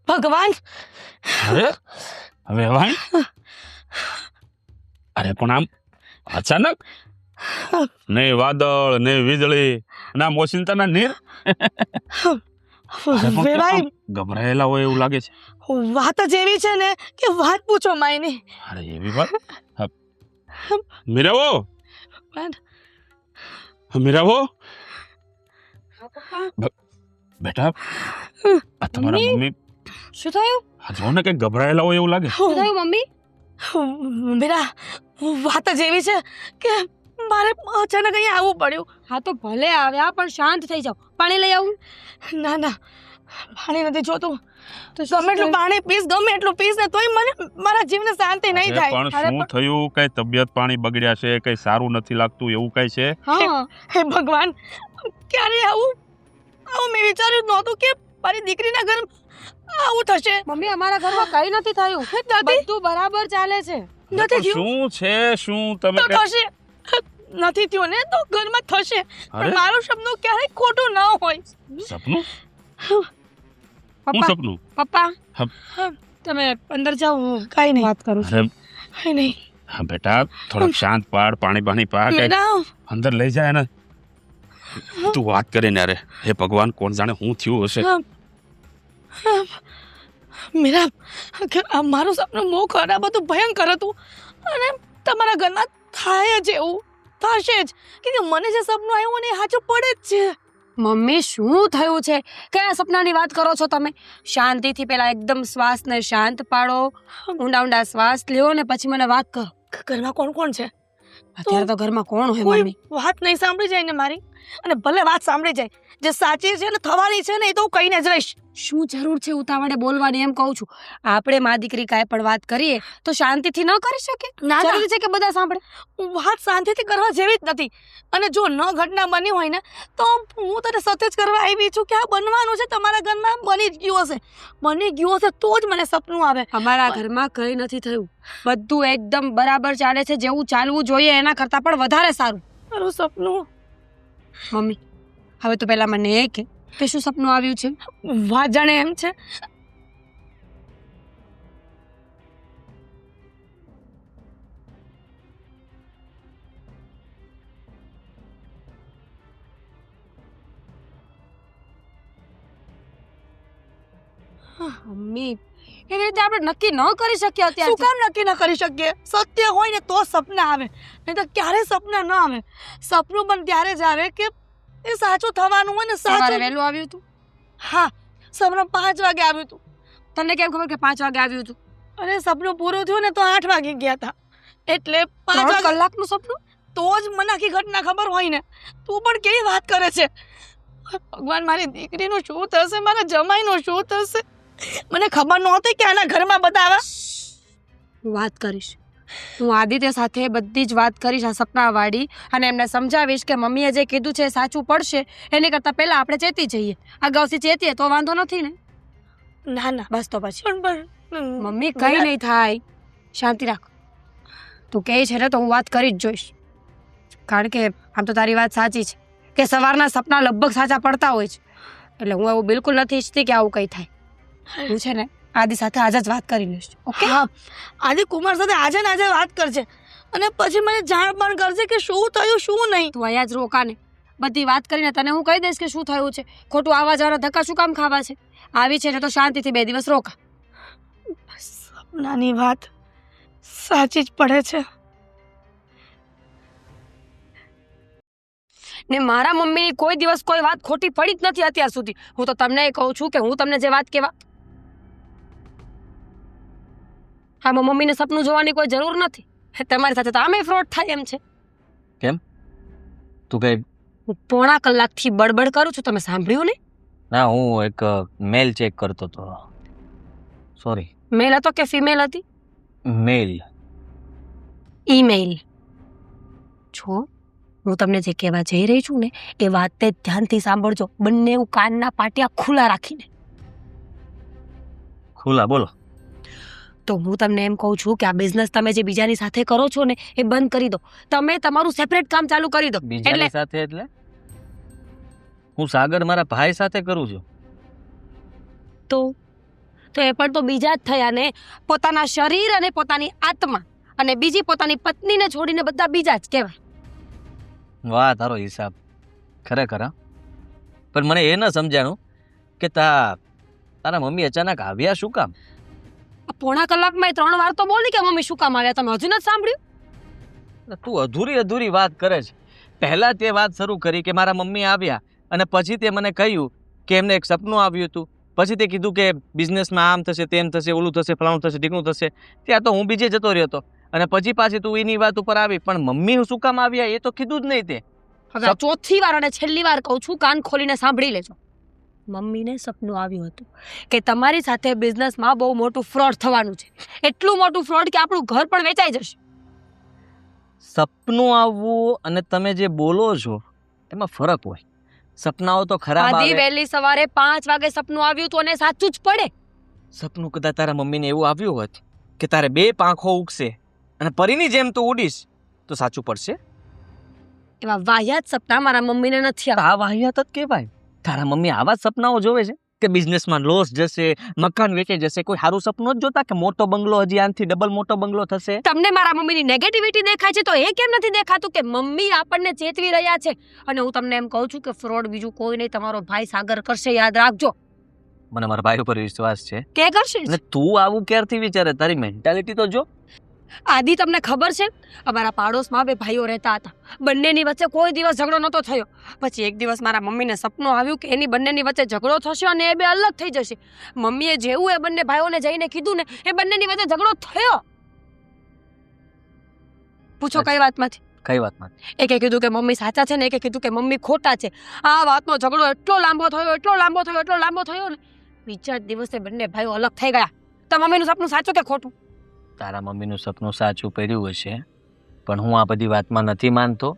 ભગવાન અરે હવે વાણ અરે પણ આમ અચાનક ને વાદળ ને વીજળી ના મોસિંતાના નીર વેવાઈ ગભરાયેલા હોય એવું લાગે છે. વાત જ એવી છે ને કે વાત પૂછો માયની. અરે એવી વાત મીરાવો મીરાવો બેટા આ તમારા મમ્મી શું થયું? આ જો ને કઈ ગભરાયેલા હોય એવું લાગે. શું થયું મમ્મી? મીરા વાત જ એવી છે કે મારે અચાનક અહીંયા આવવું પડ્યું. હા તો ભલે આવ્યા પણ શાંત થઈ જાઓ. પાણી લઈ આવું? ના ના પાણી નથી જોતું. તો ગમે એટલું પાણી પીસ ગમે એટલું પીસ ને તોય મને મારા જીવને શાંતિ નહીં થાય. પણ શું થયું? કઈ તબિયત પાણી બગડ્યા છે? કઈ સારું નથી લાગતું એવું કઈ છે? હા હે ભગવાન ક્યારે આવું મેં વિચાર્યું નહોતું કે મારી દીકરીના ઘર આવું થશે. મમ્મી અમારા ઘરમાં કઈ નથી થયું. બધું બરાબર ચાલે છે. નથી થયું શું છે? શું તમે તો થશે. નથી થયું ને તો ઘરમાં થશે. પણ મારું સપનું ક્યારેય ખોટું ન હોય. સપનું? હું પપ્પા સપનું? પપ્પા હા. તમે અંદર જાઓ. હું કઈ નહીં વાત કરું છું. અરે કઈ નહીં હા બેટા થોડોક શાંત પાડ, પાણી પાણી પા કે મેરા અંદર લઈ જાય ને. તું વાત કરે ને અરે હે ભગવાન કોણ જાણે હું થયું હશે. મેરા મારું સપનું બહુ ખરાબ હતું, ભયંકર હતું અને તમારા ઘરમાં થાય જ એવું થશે જ કે મને જે સપનું આવ્યું ને એ સાચું પડે જ છે. મમ્મી શું થયું છે? કયા સપનાની વાત કરો છો તમે? શાંતિથી પેલા એકદમ શ્વાસને શાંત પાડો, ઊંડા ઊંડા શ્વાસ લ્યો ને પછી મને વાત કરો. ઘરમાં કોણ કોણ છે? અત્યારે તો ઘરમાં કોણ હોય કોઈ મમ્મી? વાત નહીં સાંભળી જાય ને મારી, અને ભલે વાત સાંભળી જાય જે સાચી છે ને થવાની છે ને એ તો હું કહીને જ રહીશ. શું જરૂર છે ઉતાવળે બોલવાની? એમ કહું છું આપણે મા દીકરી કાંઈ પણ વાત કરીએ તો શાંતિથી ન કરી શકે? ના ના જરૂરી છે કે બધા સાંભળે? વાત શાંતિથી કરવા જેવી જ નથી. અને જો ન ઘટના બની હોય ને તો હું તને સત્ય જ કરવા આવી છું કે આ બનવાનું છે તમારા ઘરમાં, બની જ ગયું હશે. બની ગયું હશે તો જ મને સપનું આવે. અમારા ઘરમાં કંઈ નથી થયું. બધું એકદમ બરાબર ચાલે છે. જેવું ચાલવું જોઈએ એના કરતાં પણ વધારે સારું. મારું સપનું મમ્મી હવે તો પહેલા મને એ કે શું સપનું આવ્યું છે? વાત જાણે એમ છે. મમ્મી એવી રીતે આપણે નક્કી ન કરી શકીએ શું અત્યારે. કામ નક્કી ન કરી શકીએ? સત્ય હોય ને તો સપના આવે, નહીં તો ક્યારે સપના ન આવે. સપનું પણ ત્યારે જ આવે કે એ સાચું થવાનું હોય ને. સવારે સાચું વહેલું આવ્યું હતું? હા સપનું 5 વાગે આવ્યું હતું. તને કેમ ખબર કે 5 વાગે આવ્યું હતું? અને સપનું પૂરું થયું ને તો 8 વાગે ગયા હતા. એટલે 5 3 વાગે કલાકનું સપનું? તો જ મને આખી ઘટના ખબર હોય ને. તું પણ કેવી વાત કરે છે? ભગવાન મારી દીકરીનું શું થશે, મારા જમાઈનું શું થશે? મને ખબર નહોતી કે આના ઘરમાં બધા આવા. હું વાત કરીશ. હું આદિત્ય સાથે બધી જ વાત કરીશ આ સપનાવાળી, અને એમને સમજાવીશ કે મમ્મીએ જે કીધું છે એ સાચું પડશે. એની કરતાં પહેલાં આપણે ચેતી જઈએ. અગાઉથી ચેતીએ તો વાંધો નથી ને? ના ના બસ તો પછી પણ મમ્મી કંઈ નહીં થાય. શાંતિ રાખ. તું કહે છે ને તો હું વાત કરી જ જોઈશ. કારણ કે આમ તો તારી વાત સાચી છે કે સવારના સપના લગભગ સાચા પડતા હોય છે. એટલે હું એવું બિલકુલ નથી ઈચ્છતી કે આવું કંઈ થાય. હું છે ને આદિ સાથે આજે જ વાત કરી લઈશ. ઓકે? હા આજે કુમાર સાથે આજે ને આજે વાત કરજે અને પછી મને જાણ પણ કરજે કે શું થયું શું નહીં. તું અહીંયા જ રોકા ને. બધી વાત કરીને તને હું કહી દઈશ કે શું થયું છે. ખોટું આવા જવાના ધક્કા શું કામ ખાવા છે? આવી છે ને તો શાંતિથી 2 દિવસ રોકા. સપનાની વાત સાચી જ પડે છે. ને મારા મમ્મીની કોઈ દિવસ કોઈ વાત ખોટી પડી જ નથી અત્યાર સુધી. હું તો તમને કહું છું કે હું તમને જે વાત કહેવા, હા મમ્મીને સપનું જોવાની કોઈ જરૂર નથી. તમારી સાથે તો આમે ફ્રોડ થાય એમ છે. કેમ? તું કઈ? હું પોણા કલાકથી બડબડ કરું છું, તમે સાંભળ્યું ને? ના, હું એક મેલ ચેક કરતો હતો. સોરી. મેલ હતો કે ફિમેલ હતી? મેલ. ઈમેલ. છો હું તમને જે કહેવા જઈ રહી છું ને એ વાત તે ધ્યાનથી સાંભળજો. બંને કાનના પાટિયા ખુલ્લા રાખીને. ખુલ્લા બોલો. તો હું તમને એમ કહું છું કે આ બિઝનેસ તમે જે બીજાની સાથે કરો છો ને એ બંધ કરી દો. તમે તમારું સેપરેટ કામ ચાલુ કરી દો. બીજાની સાથે એટલે? હું સાગર મારા ભાઈ સાથે કરું છું. તો એ પણ તો બીજા જ થયા ને, પોતાના શરીર અને પોતાની આત્મા અને બીજી પોતાની પત્નીને છોડીને બધા બીજા જ કહેવાય. વાહ, તારો હિસાબ ખરેખર હા. પણ મને એ ન સમજાણું કે તારા મમ્મી અચાનક આવ્યા શું કામ? આ પોણા કલાકમાં 3 વાર તો બોલી કે મમ્મી શું કામ આવ્યા, તમે હજુ નથી સાંભળ્યું? તું અધૂરી વાત કરે છે. પહેલા તે વાત શરૂ કરી કે મારા મમ્મી આવ્યા અને પછી તે મને કહ્યું કે એમને એક સપનું આવ્યું હતું. પછી તે કીધું કે બિઝનેસમાં આમ થશે, તેમ થશે, ઓલું થશે, ફલાણું થશે, ઢીકણું થશે. ત્યાં તો હું બીજે જતો રહ્યો હતો અને પછી પાછી તું એની વાત ઉપર આવી. પણ મમ્મી શું કામ આવ્યા એ તો કીધું જ નહીં તે. હવે આ ચોથી વાર અને છેલ્લી વાર કહું છું, કાન ખોલીને સાંભળી લેજો. મમ્મીને સપનું આવ્યું હતું કે તમારી સાથે બિઝનેસમાં બહુ મોટું ફ્રોડ થવાનું છે. એટલું મોટું ફ્રોડ કે આપણું ઘર પણ વેચાઈ જશે. સપનું આવવું અને તમે જે બોલો છો એમાં ફરક હોય. સપનાઓ તો ખરાબ આધી આવે. વહેલી સવારે 5 વાગે સપનું આવ્યું તો એને સાચું જ પડે. સપનું કદાચ તારા મમ્મીને એવું આવ્યું હોત કે તારે 2 પાંખો ઉગશે અને પરીની જેમ તું ઉડીશ તો સાચું પડશે. એવા વાહિયાત સપના મારા મમ્મીને નથી આવ્યા. આ વાહિયાત જ કહેવાય. તારા મમ્મી આવા જ સપનાઓ જોવે છે કે બિઝનેસમાં લોસ જશે, મકાન વેચાઈ જશે. કોઈ સારું સપનું જ જોતા કે મોટો બંગલો હજી આનાથી ડબલ મોટો બંગલો થશે? તમને મારા મમ્મીની નેગેટિવિટી દેખાય છે તો એ કેમ નથી દેખાતું કે મમ્મી આપણને ચેતવી રહ્યા છે? અને હું તમને એમ કહું છું કે ફ્રોડ બીજું કોઈ નહીં, તમારો ભાઈ સાગર કરશે, યાદ રાખજો. મને મારા ભાઈ ઉપર વિશ્વાસ છે. કે કરશે જ. અને તું આવું ક્યારથી વિચારે? તારી મેન્ટાલિટી તો જો. આદિ, તમને ખબર છે અમારા પાડોશમાં 2 ભાઈઓ રહેતા હતા. બંનેની વચ્ચે કોઈ દિવસ ઝઘડો નહોતો થયો. પછી એક દિવસ મારા મમ્મીને સપનું આવ્યું કે એની બંનેની વચ્ચે ઝઘડો થશે અને એ 2 અલગ થઈ જશે. મમ્મીએ જેવું એ બંને ભાઈઓને જઈને કીધું ને, એ બંનેની વચ્ચે ઝઘડો થયો. પૂછો કઈ વાતમાંથી? કઈ વાતમાં? એકે કીધું કે મમ્મી સાચા છે ને એકે કીધું કે મમ્મી ખોટા છે. આ વાતનો ઝઘડો એટલો લાંબો થયો ને, બીજા જ દિવસે બંને ભાઈઓ અલગ થઈ ગયા. તો મમ્મીનું સપનું સાચું કે ખોટું? તારા મમ્મીનું સપનું સાચું પડ્યું હશે, પણ હું આ બધી વાતમાં નથી માનતો.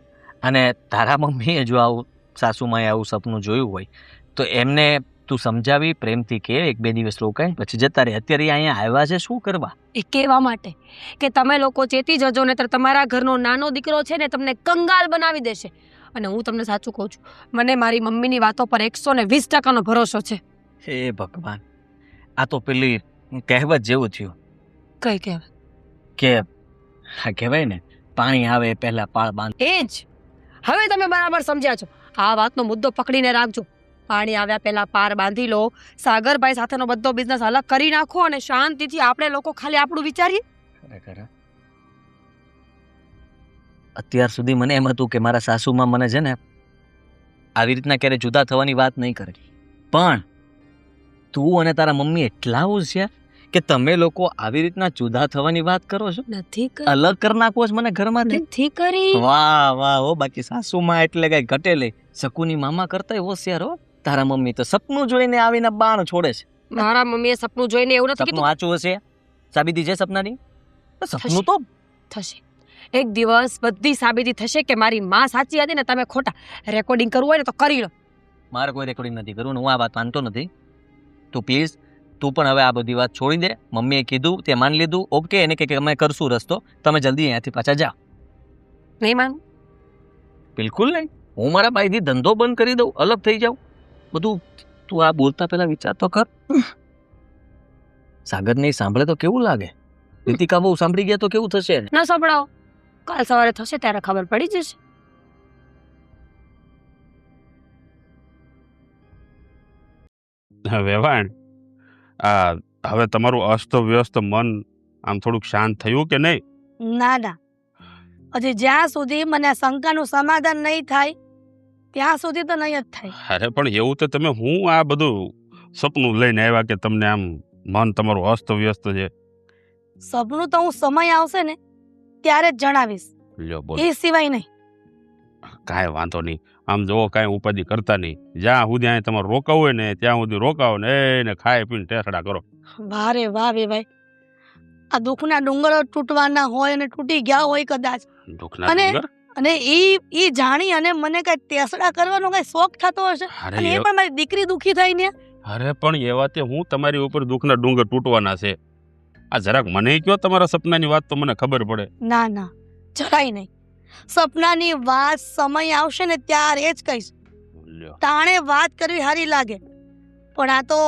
અને તારા મમ્મીએ જો આવું સાસુમાએ આવું સપનું જોયું હોય તો એમને તું સમજાવી પ્રેમથી કે 1-2 દિવસ રોકાય પછી જતા રહે. અત્યારે અહીંયા આવ્યા છે શું કરવા? એ કહેવા માટે કે તમે લોકો ચેતી જજો ને તો તમારા ઘરનો નાનો દીકરો છે ને તમને કંગાલ બનાવી દેશે. અને હું તમને સાચું કહું છું, મને મારી મમ્મીની વાતો પર 120% ભરોસો છે. હે ભગવાન, આ તો પેલી કહેવત જેવું થયું કઈ કહેવાય? કે હા કહેવાય ને, પાણી આવે પહેલા પાળ બાંધ. એ જ. હવે તમે બરાબર સમજ્યા છો. આ વાતનો મુદ્દો પકડીને રાખજો. પાણી આવ્યા પહેલા પાર બાંધી લો. સાગરભાઈ સાથેનો બધો બિઝનેસ અલગ કરી નાખો અને શાંતિથી આપણે લોકો ખાલી આપણું વિચારીએ. ખરેખર અત્યાર સુધી મને એમ હતું કે મારા સાસુમાં મને છે ને આવી રીતના ક્યારે જુદા થવાની વાત નહીં કરે. પણ તું અને તારા મમ્મી એટલા હોશિયાર કે તમે લોકો આવી રીતના જુદા થવાની વાત કરો છો, નથી અલગ કરી નાખો છો મને ઘરમાંથી. નથી કરી. વાહ વાહ હો. બાકી સાસુમાં એટલે કઈ ઘટે લઈ. શકુની મામા કરતા હોશિયાર હો. તારા મમ્મી તો સપનું જોઈને આવીને બાણ છોડે છે. મારા મમ્મીએ સપનું જોઈને એવું નથી સપનું કીધું. સાચું હશે? સાબિતી છે સપનાની? સપનું તો થશે. એક દિવસ બધી સાબિતી થશે કે મારી માં સાચી હતી ને તમે ખોટા. રેકોર્ડિંગ કરવું હોય ને તો કરી લો. મારે કોઈ રેકોર્ડિંગ નથી કરવું ને હું આ વાત માનતો નથી. તો પ્લીઝ તું પણ હવે આ બધી વાત છોડી દે. મમ્મીએ કીધું તે માની લીધું, ઓકે. એને કે અમે કરશું રસ્તો, તમે જલ્દી અહીંયાથી પાછા જાઓ. નહીં માનું? બિલકુલ નહીં. હું મારા ભાઈથી ધંધો બંધ કરી દઉં, અલગ થઈ જાઉં બધું. તું આ બોલતા પહેલા વિચાર તો કર. સાગર નહીં સાંભળે તો કેવું લાગે? રીતિકા બહુ સાંભળી ગયા તો કેવું થશે? ના સંભળાવો. કાલ સવારે થશે ત્યારે ખબર પડી જશે. વેવાણ, આ હવે તમારું અસ્તવ્યસ્ત મન આમ થોડુંક શાંત થયું કે નહીં? ના, હજી જ્યાં સુધી મને આ શંકાનું સમાધાન નહીં થાય ત્યાં સુધી તો નહીં જ થાય. અરે પણ એવું તો તમે હું આ બધું સપનું લઈને આવ્યા કે તમને આમ મન તમારું અસ્તવ્યસ્ત છે? સપનું તો હું સમય આવશે ને ત્યારે જ જણાવીશ, લ્યો બોલ. એ સિવાય નહીં. કાંઈ વાંધો નહીં. આમ જો કાંઈ ઉપાધિ કરતા નહીં. જ્યાં સુધી અહીં તમારે રોકાવું હોય ને ત્યાં સુધી રોકાવો ને એને ખાઈ પીને ટેસડા કરો. વારે વાહ વે ભાઈ, આ દુઃખના ડુંગરો તૂટવાના હોય અને તૂટી ગયા હોય કદાચ, દુઃખના અને ડુંગર? અને ઈ જાણી અને મને કઈ ટેસડા કરવાનો કઈ શોખ થતો હશે, અરે અને એ પણ મારી દીકરી દુઃખી થઈ ને. અરે પણ એ વાતે હું તમારી ઉપર દુઃખના ડુંગર તૂટવાના છે. આ જરાક મને કયો તમારા સપનાની વાત તો મને ખબર પડે. ના ના, જરાય નહીં. સપનાની વાત સમય આવશે ને ત્યારે જ કહીશ. લ્યો. તાણે વાત કરવી સારી લાગે, પણ આ તો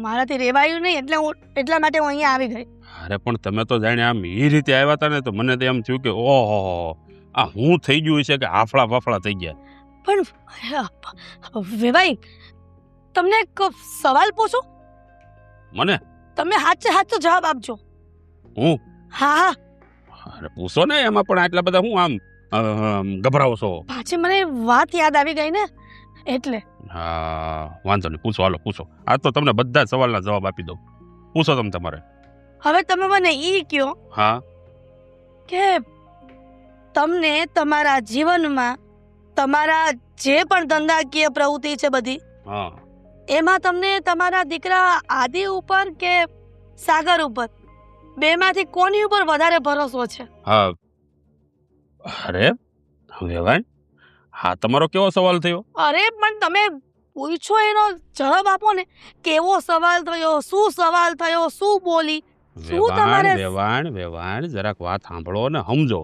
મારાથી રેવાયું નહીં, એટલા માટે હું અહીંયા આવી ગઈ. અરે પણ તમે તો જાણે આમ એ રીતે આવ્યા હતા ને તો મને તો એમ થયું કે ઓહો આ હું થઈ ગયું છે કે હાફળા ફાફળા થઈ ગયા. પણ વેવાઈ, તમને એક સવાલ પૂછું? મને? તમે સાચો જવાબ આપજો. હું? હા. અરે પૂછો ને, એમાં પણ આટલા બધા હું આમ ગભરાવો છો? પાછી મને વાત યાદ આવી ગઈ ને એટલે. હા વાંધો નહીં, પૂછો, હાલો પૂછો. આ તો તમને બધા સવાલના જવાબ આપી દઉં. પૂછો તમે તમારે. હવે તમે મને ઈ કહો હા કે તમને તમારા જીવનમાં તમારા જે પણ ધંધાકીય પ્રવૃત્તિ છે બધી, હા, એમાં તમને તમારા દીકરા આદિ ઉપર કે સાગર ઉપર, બેમાંથી કોની ઉપર વધારે ભરોસો છે? હા. અરે વેવાય, હા તમારો કેવો સવાલ થયો? અરે પણ તમે પૂછો એનો જવાબ આપો ને. કેવો સવાલ થયો, શું સવાલ થયો, શું બોલી? શું તમારે- વેવાણ જરાક વાત સાંભળો ને સમજો.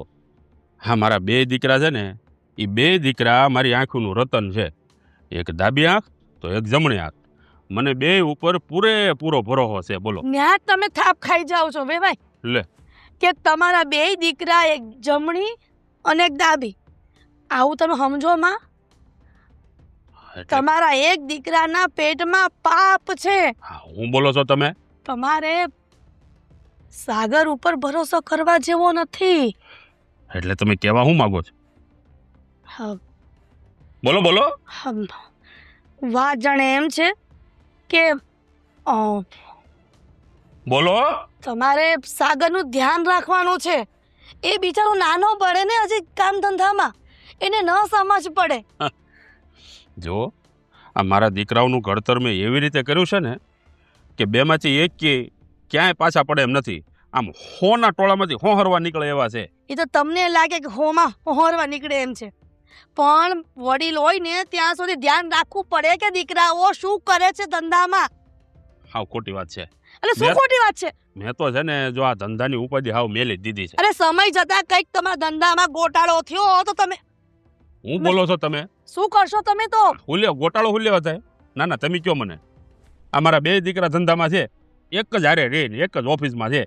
હા, મારા બે દીકરા છે ને, એ બે દીકરા મારી આંખનું રતન છે. એક ડાબી આંખ તો એક જમણી આંખ. મને બે ઉપર પૂરેપૂરો ભરોસો છે. બોલો. ન્યા તમે થાપ ખાઈ જાઓ છો વેવાઈ. લે, કે તમારા બે દીકરા, એક જમણી અને એક ડાબી, આવું તમે સમજો માં? એટલે તમારા એક દીકરાના પેટમાં પાપ છે. હા, હું બોલો છો તમે? તમારે સાગર ઉપર ભરોસો કરવા જેવો નથી. એટલે તમે કેવા હું માંગો છો? હા, બોલો બોલો. વાત જાણે એમ છે કે બોલો. તમારે સાગરનું ધ્યાન રાખવાનું છે. એ બિચારો નાનો પડે ને હજી કામ ધંધામાં, એને ન સમજ પડે. જો આ મારા દીકરાઓનું ઘડતર મેં એવી રીતે કર્યું છે ને કે બેમાંથી એક ક્યાંય પાછા પડે એમ નથી. આમ હોના ટોળામાંથી હોહરવા નીકળે એવા છે. એ તો તમને લાગે કે હોમાં હોરવા નીકળે એમ છે, પણ વડીલ હોય ને ત્યાં સુધી ધ્યાન રાખવું પડે કે દીકરાઓ શું કરે છે ધંધામાં. હાવ ખોટી વાત છે. એટલે શું ખોટી વાત છે? મેં તો છે ને જો આ ધંધાની ઉપાધિ હાવ મેલી જ દીધી છે. અરે સમય જતા કંઈક તમારા ધંધામાં ગોટાળો થયો તો તમે હું બોલો છો તમે? શું કરશો તમે? તો હુલ્યો ગોટાળો હુલ્યો થાય? ના ના, તમે કયો મને. આ મારા બે દીકરા ધંધામાં છે, એક જ હારે રે ને એક જ ઓફિસમાં છે.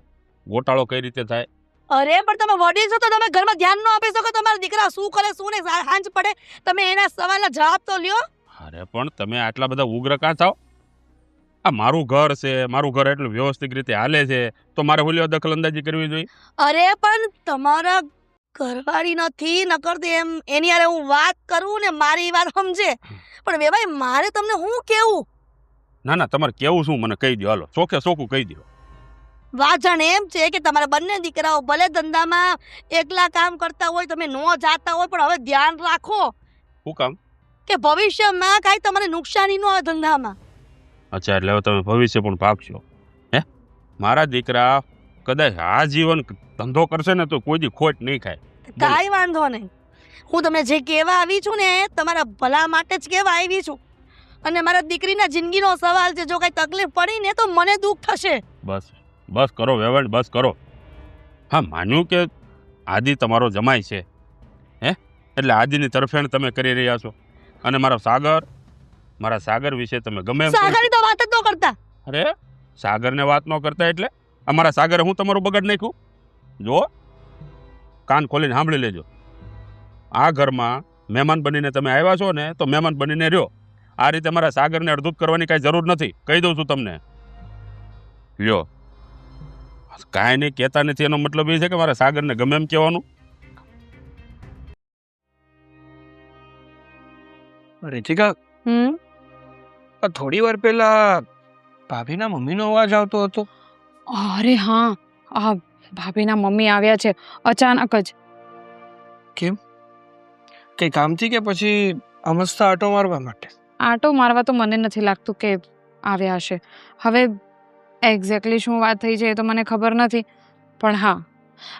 ગોટાળો કઈ રીતે થાય? અરે પણ તમે વડીલ છો તો તમે ઘરમાં ધ્યાન ન આપી શકો તમારા દીકરા શું કરે શું ને? સાંજ પડે તમે એના સવાલના જવાબ તો લ્યો. અરે પણ તમે આટલા બધા ઉગ્ર કાં થાવ? આ મારું ઘર છે, મારું ઘર એટલું વ્યવસ્થિત રીતે હાલે છે, તો મારે હુલ્યો દખલ અંદાજી કરવી જોઈએ? અરે પણ તમારા ઘરવાળી નથી નકર તો એમ એની યારે હું વાત કરું ને મારી વાત સમજે. પણ વેવાઈ મારે તમને હું કેવું? ના ના, તમારે કેવું શું મને કહી દો. હાલો ચોખે ચોખ્ખું કહી દો. વાત જાણે એમ છે કે તમારા બંને દીકરાઓ ભલે ધંધામાં એકલા કામ કરતા હોય, તમે ન જાતા હોય, પણ હવે ધ્યાન રાખો શું કામ? કે ભવિષ્યમાં કાંઈ તમારે નુકસાની ન આવે ધંધામાં. અચ્છા, એટલે હવે તમે ભવિષ્ય પણ ભાગશો? હે, મારા દીકરા કદાચ આ જીવન ધંધો કરશે ને તો કોઈ દી ખોટ નહીં ખાય. કાંઈ વાંધો નહીં. હું તમને જે કહેવા આવી છું ને તમારા ભલા માટે જ કહેવા આવી છું. અને મારા દીકરીના જિંદગીનો સવાલ છે. જો કાંઈ તકલીફ પડી ને તો મને દુઃખ થશે. બસ બસ કરો વેવાણ, બસ કરો. હા, માન્યું કે આદિ તમારો જમાઈ છે, હે, એટલે આદિની તરફેણ તમે કરી રહ્યા છો. અને મારા સાગર વિશે તમે ગમે એમ સાગરની તો વાત જ ન કરતા. અરે સાગરને વાત ન કરતા એટલે અમારા સાગરે હું તમારું બગાડ નાખ્યું? જો કાન ખોલીને સાંભળી લેજો. આ ઘરમાં મહેમાન બનીને તમે આવ્યા છો ને તો મહેમાન બનીને રહ્યો. આ રીતે મારા સાગરને અડધૂત કરવાની કાંઈ જરૂર નથી, કહી દઉં છું તમને. લ્યો, કાંઈ નહીં કહેતા નથી એનો મતલબ એ છે કે મારા સાગરને ગમે એમ કહેવાનું? રીતિકા, થોડી વાર પહેલા ભાભીના મમ્મીનો અવાજ આવતો હતો. અરે હા, આ ભાભીના મમ્મી આવ્યા છે અચાનક જ. કઈ કામથી કે પછી અમસ્તા આટો મારવા માટે? આટો મારવા તો મને નથી લાગતું કે આવ્યા હશે. હવે એક્ઝેક્ટલી શું વાત થઈ છે એ તો મને ખબર નથી, પણ હા,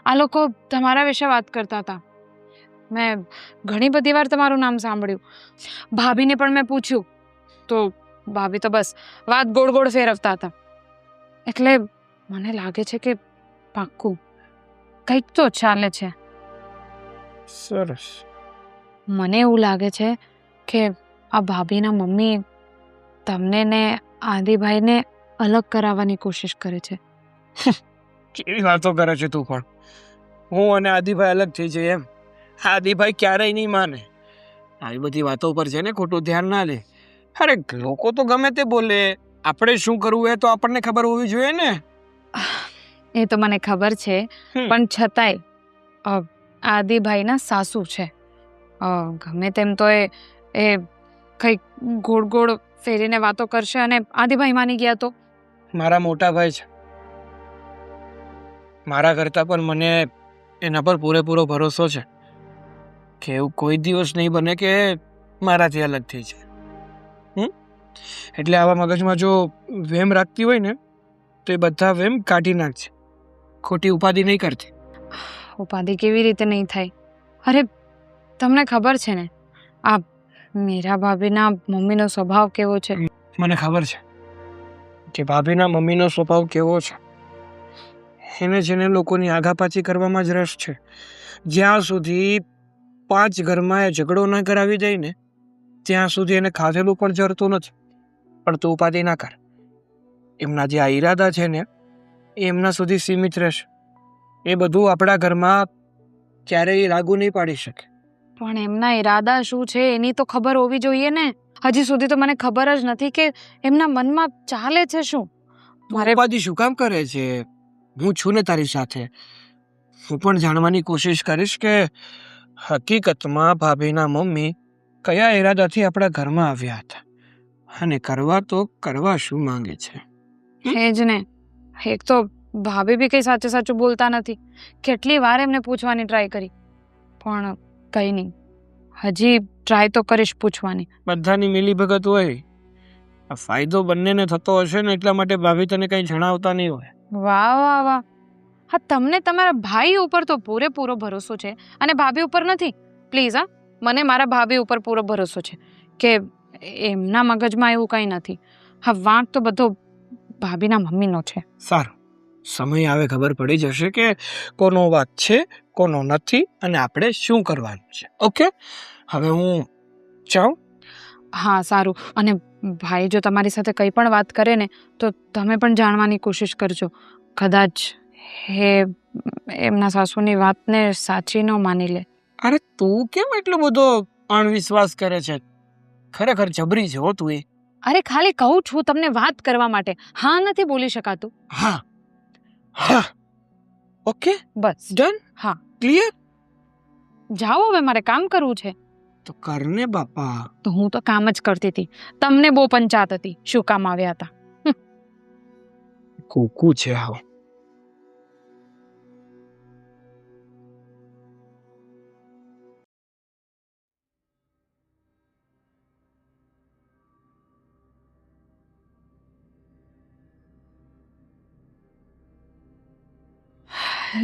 આ લોકો તમારા વિશે વાત કરતા હતા. મેં ઘણી બધી વાર તમારું નામ સાંભળ્યું. ભાભીને પણ મેં પૂછ્યું તો ભાભી તો બસ વાત ગોળ ગોળ ફેરવતા હતા. એટલે મને લાગે છે કે પાક્કું કંઈક તો ચાલે છે. સરસ. મને એવું લાગે છે કે આ ભાભીના મમ્મી તમને ને આદિભાઈને અલગ કરાવવાની કોશિશ કરે છે. કેવી વાતો કરે છે તું? પણ હું અને આદિભાઈ અલગ થઈ જઈએ એમ? આદિભાઈ ક્યારેય નહીં માને. આવી બધી વાતો ઉપર છે ને ખોટું ધ્યાન ના લે. અરે લોકો તો ગમે તે બોલે, આપણે શું કરવું એ તો આપણને ખબર હોવી જોઈએ ને. એ તો મને ખબર છે, પણ છતાંય આદિભાઈના સાસુ છે. ગમે તેમ તો એ કંઈક ગોળ ગોળ ફેરીને વાતો કરશે અને આદિભાઈ માની ગયા તો? મારા મોટા ભાઈ છે. મારા કરતાં પણ મને એના પર પૂરેપૂરો ભરોસો છે કે એવું કોઈ દિવસ નહીં બને કે મારાથી અલગ થઈ જાય. એટલે આવા મગજમાં જો વેમ રાખતી હોય ને તો એ બધા વેમ કાઢી નાખશે. ખોટી ઉપાધિ નહીં કરતી. ઉપાધિ કેવી રીતે નહીં થાય? અરે તમને ખબર છે ને આ મીરા ભાભીના મમ્મીનો સ્વભાવ કેવો છે? મને ખબર છે કે ભાભીના મમ્મીનો સ્વભાવ કેવો છે. એને જેને લોકોની આઘાપાછી કરવામાં જ રસ છે. જ્યાં સુધી 5 ઘરમાં એ ઝઘડો ન કરાવી જાય ને ત્યાં સુધી એને ખાધેલું પણ જરતું નથી. પણ તું ઉપાધિ ના કર. એમના જે આ ઈરાદા છે ને એ એમના સુધી સીમિત રહેશે. એ બધું આપણા ઘરમાં ક્યારેય લાગુ નહીં પાડી શકે. પણ એમના ઈરાદા શું છે એની તો ખબર હોવી જોઈએ ને. હજી સુધી તો મને ખબર જ નથી કે એમના મનમાં ચાલે છે શું. મારે ઉપાધિ શું કામ કરે છે? હું છું ને તારી સાથે. હું પણ જાણવાની કોશિશ કરીશ કે હકીકતમાં ભાભીના મમ્મી કયા ઈરાદાથી આપણા ઘરમાં આવ્યા હતા અને કરવા શું માંગે છે. એ જ ને. એક તો ભાભી બી કંઈ સાચે સાચું બોલતા નથી. કેટલી વાર એમને પૂછવાની ટ્રાય કરી પણ કંઈ નહીં. હજી ટ્રાય તો કરીશ પૂછવાની. બધાની મિલીભગત હોય. આ ફાયદો બંનેને થતો હશે ને એટલા માટે ભાભી તને કંઈ જણાવતા નહીં હોય. વાહ વાહ વાહ. હા, તમને તમારા ભાઈ ઉપર તો પૂરેપૂરો ભરોસો છે અને ભાભી ઉપર નથી. પ્લીઝ હા, મને મારા ભાભી ઉપર પૂરો ભરોસો છે કે એમના મગજમાં એવું કંઈ નથી. હા, વાંક તો બધો ભાભીના મમ્મીનો છે. સારું, સમય આવે ખબર પડી જશે કે કોનો વાત છે કોનો નથી અને આપણે શું કરવાનું છે. ઓકે, હવે હું જાઉં. હા સારું. અને ભાઈ જો તમારી સાથે કંઈ પણ વાત કરે ને તો તમે પણ જાણવાની કોશિશ કરજો. કદાચ એ એમના સાસુની વાતને સાચી ન માની લે. અરે તું કેમ એટલો બધો અણવિશ્વાસ કરે છે? ખરેખર જબરી છે હો તું. એ અરે ખાલી કહું છું તમને વાત કરવા માટે. હા નથી બોલી શકાતું. હા હા ઓકે, બસ ડન. હા, ક્લિયર. જાઓ હવે, મારે કામ કરવું છે. તો કરને બાપા. તો હું તો કામ જ કરતી હતી. તમને બહુ પંચાત હતી શું કામ આવ્યા હતા. કુકુ છે આવો.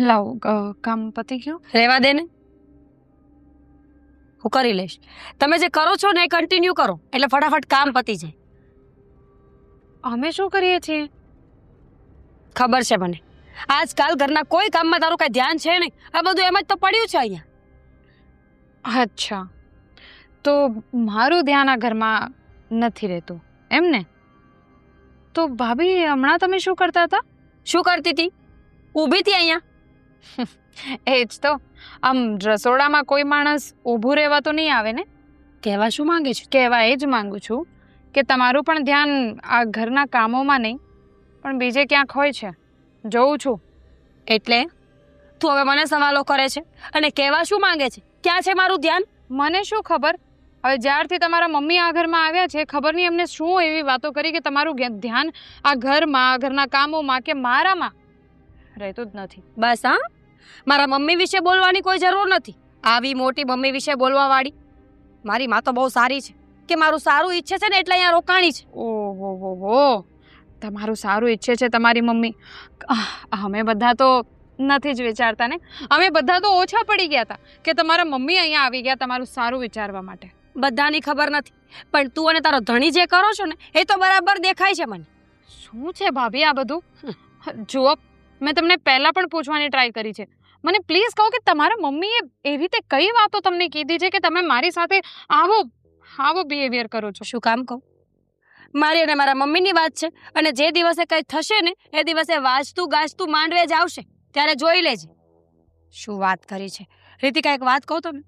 લાવ કામ પતી ગયું. રહેવા દે ને, હું કરી લઈશ. તમે જે કરો છો ને એ કન્ટિન્યુ કરો એટલે ફટાફટ કામ પતી જાય. અમે શું કરીએ છીએ? ખબર છે મને. આજકાલ ઘરના કોઈ કામમાં તારું કઈ ધ્યાન છે નહીં. આ બધું એમ જ તો પડ્યું છે અહીંયા. અચ્છા, તો મારું ધ્યાન આ ઘરમાં નથી રહેતું એમ ને? તો ભાભી હમણાં તમે શું કરતા હતા? શું કરતી હતી? ઊભી હતી અહીંયા. એ જ તો. આમ રસોડામાં કોઈ માણસ ઊભું રહેવા તો નહીં આવે ને? કહેવા શું માંગે છે? કહેવા એ જ માંગુ છું કે તમારું પણ ધ્યાન આ ઘરના કામોમાં નહીં પણ બીજે ક્યાંક હોય છે. જોઉં છું. એટલે તું હવે મને સવાલો કરે છે અને કહેવા શું માંગે છે? ક્યાં છે મારું ધ્યાન? મને શું ખબર. હવે જ્યારથી તમારા મમ્મી આ ઘરમાં આવ્યા છે ખબર નહીં એમને શું એવી વાતો કરી કે તમારું ધ્યાન આ ઘરમાં આ ઘરના કામોમાં કે મારામાં રહેતું જ નથી. બસ હા, મારા મમ્મી વિશે બોલવાની કોઈ જરૂર નથી. આવી મોટી મમ્મી વિશે બોલવા વાળી મારી માં તો બહુ સારી છે કે મારું સારું ઈચ્છે છે ને એટલે અહીંયા રોકાણી છે. ઓહો હો, તમારું સારું ઈચ્છે છે તમારી મમ્મી. અમે બધા તો નથી જ વિચારતા ને. અમે બધા તો ઓછા પડી ગયા હતા કે તમારા મમ્મી અહીંયા આવી ગયા તમારું સારું વિચારવા માટે. બધાની ખબર નથી પણ તું અને તારો ધણી જે કરો છો ને એ તો બરાબર દેખાય છે મને. શું છે ભાભી આ બધું? જુઓ, મેં તમને પહેલાં પણ પૂછવાની ટ્રાય કરી છે. મને પ્લીઝ કહો કે તમારા મમ્મીએ એવી રીતે કઈ વાતો તમને કીધી છે કે તમે મારી સાથે આવો આવો બિહેવિયર કરો છો? શું કામ કહું? મારી અને મારા મમ્મીની વાત છે, અને જે દિવસે કંઈ થશે ને એ દિવસે વાંચતું ગાજતું માંડવે જ આવશે, ત્યારે જોઈ લેજે. શું વાત કરી છે રીતિકા? એક વાત કહું તમે,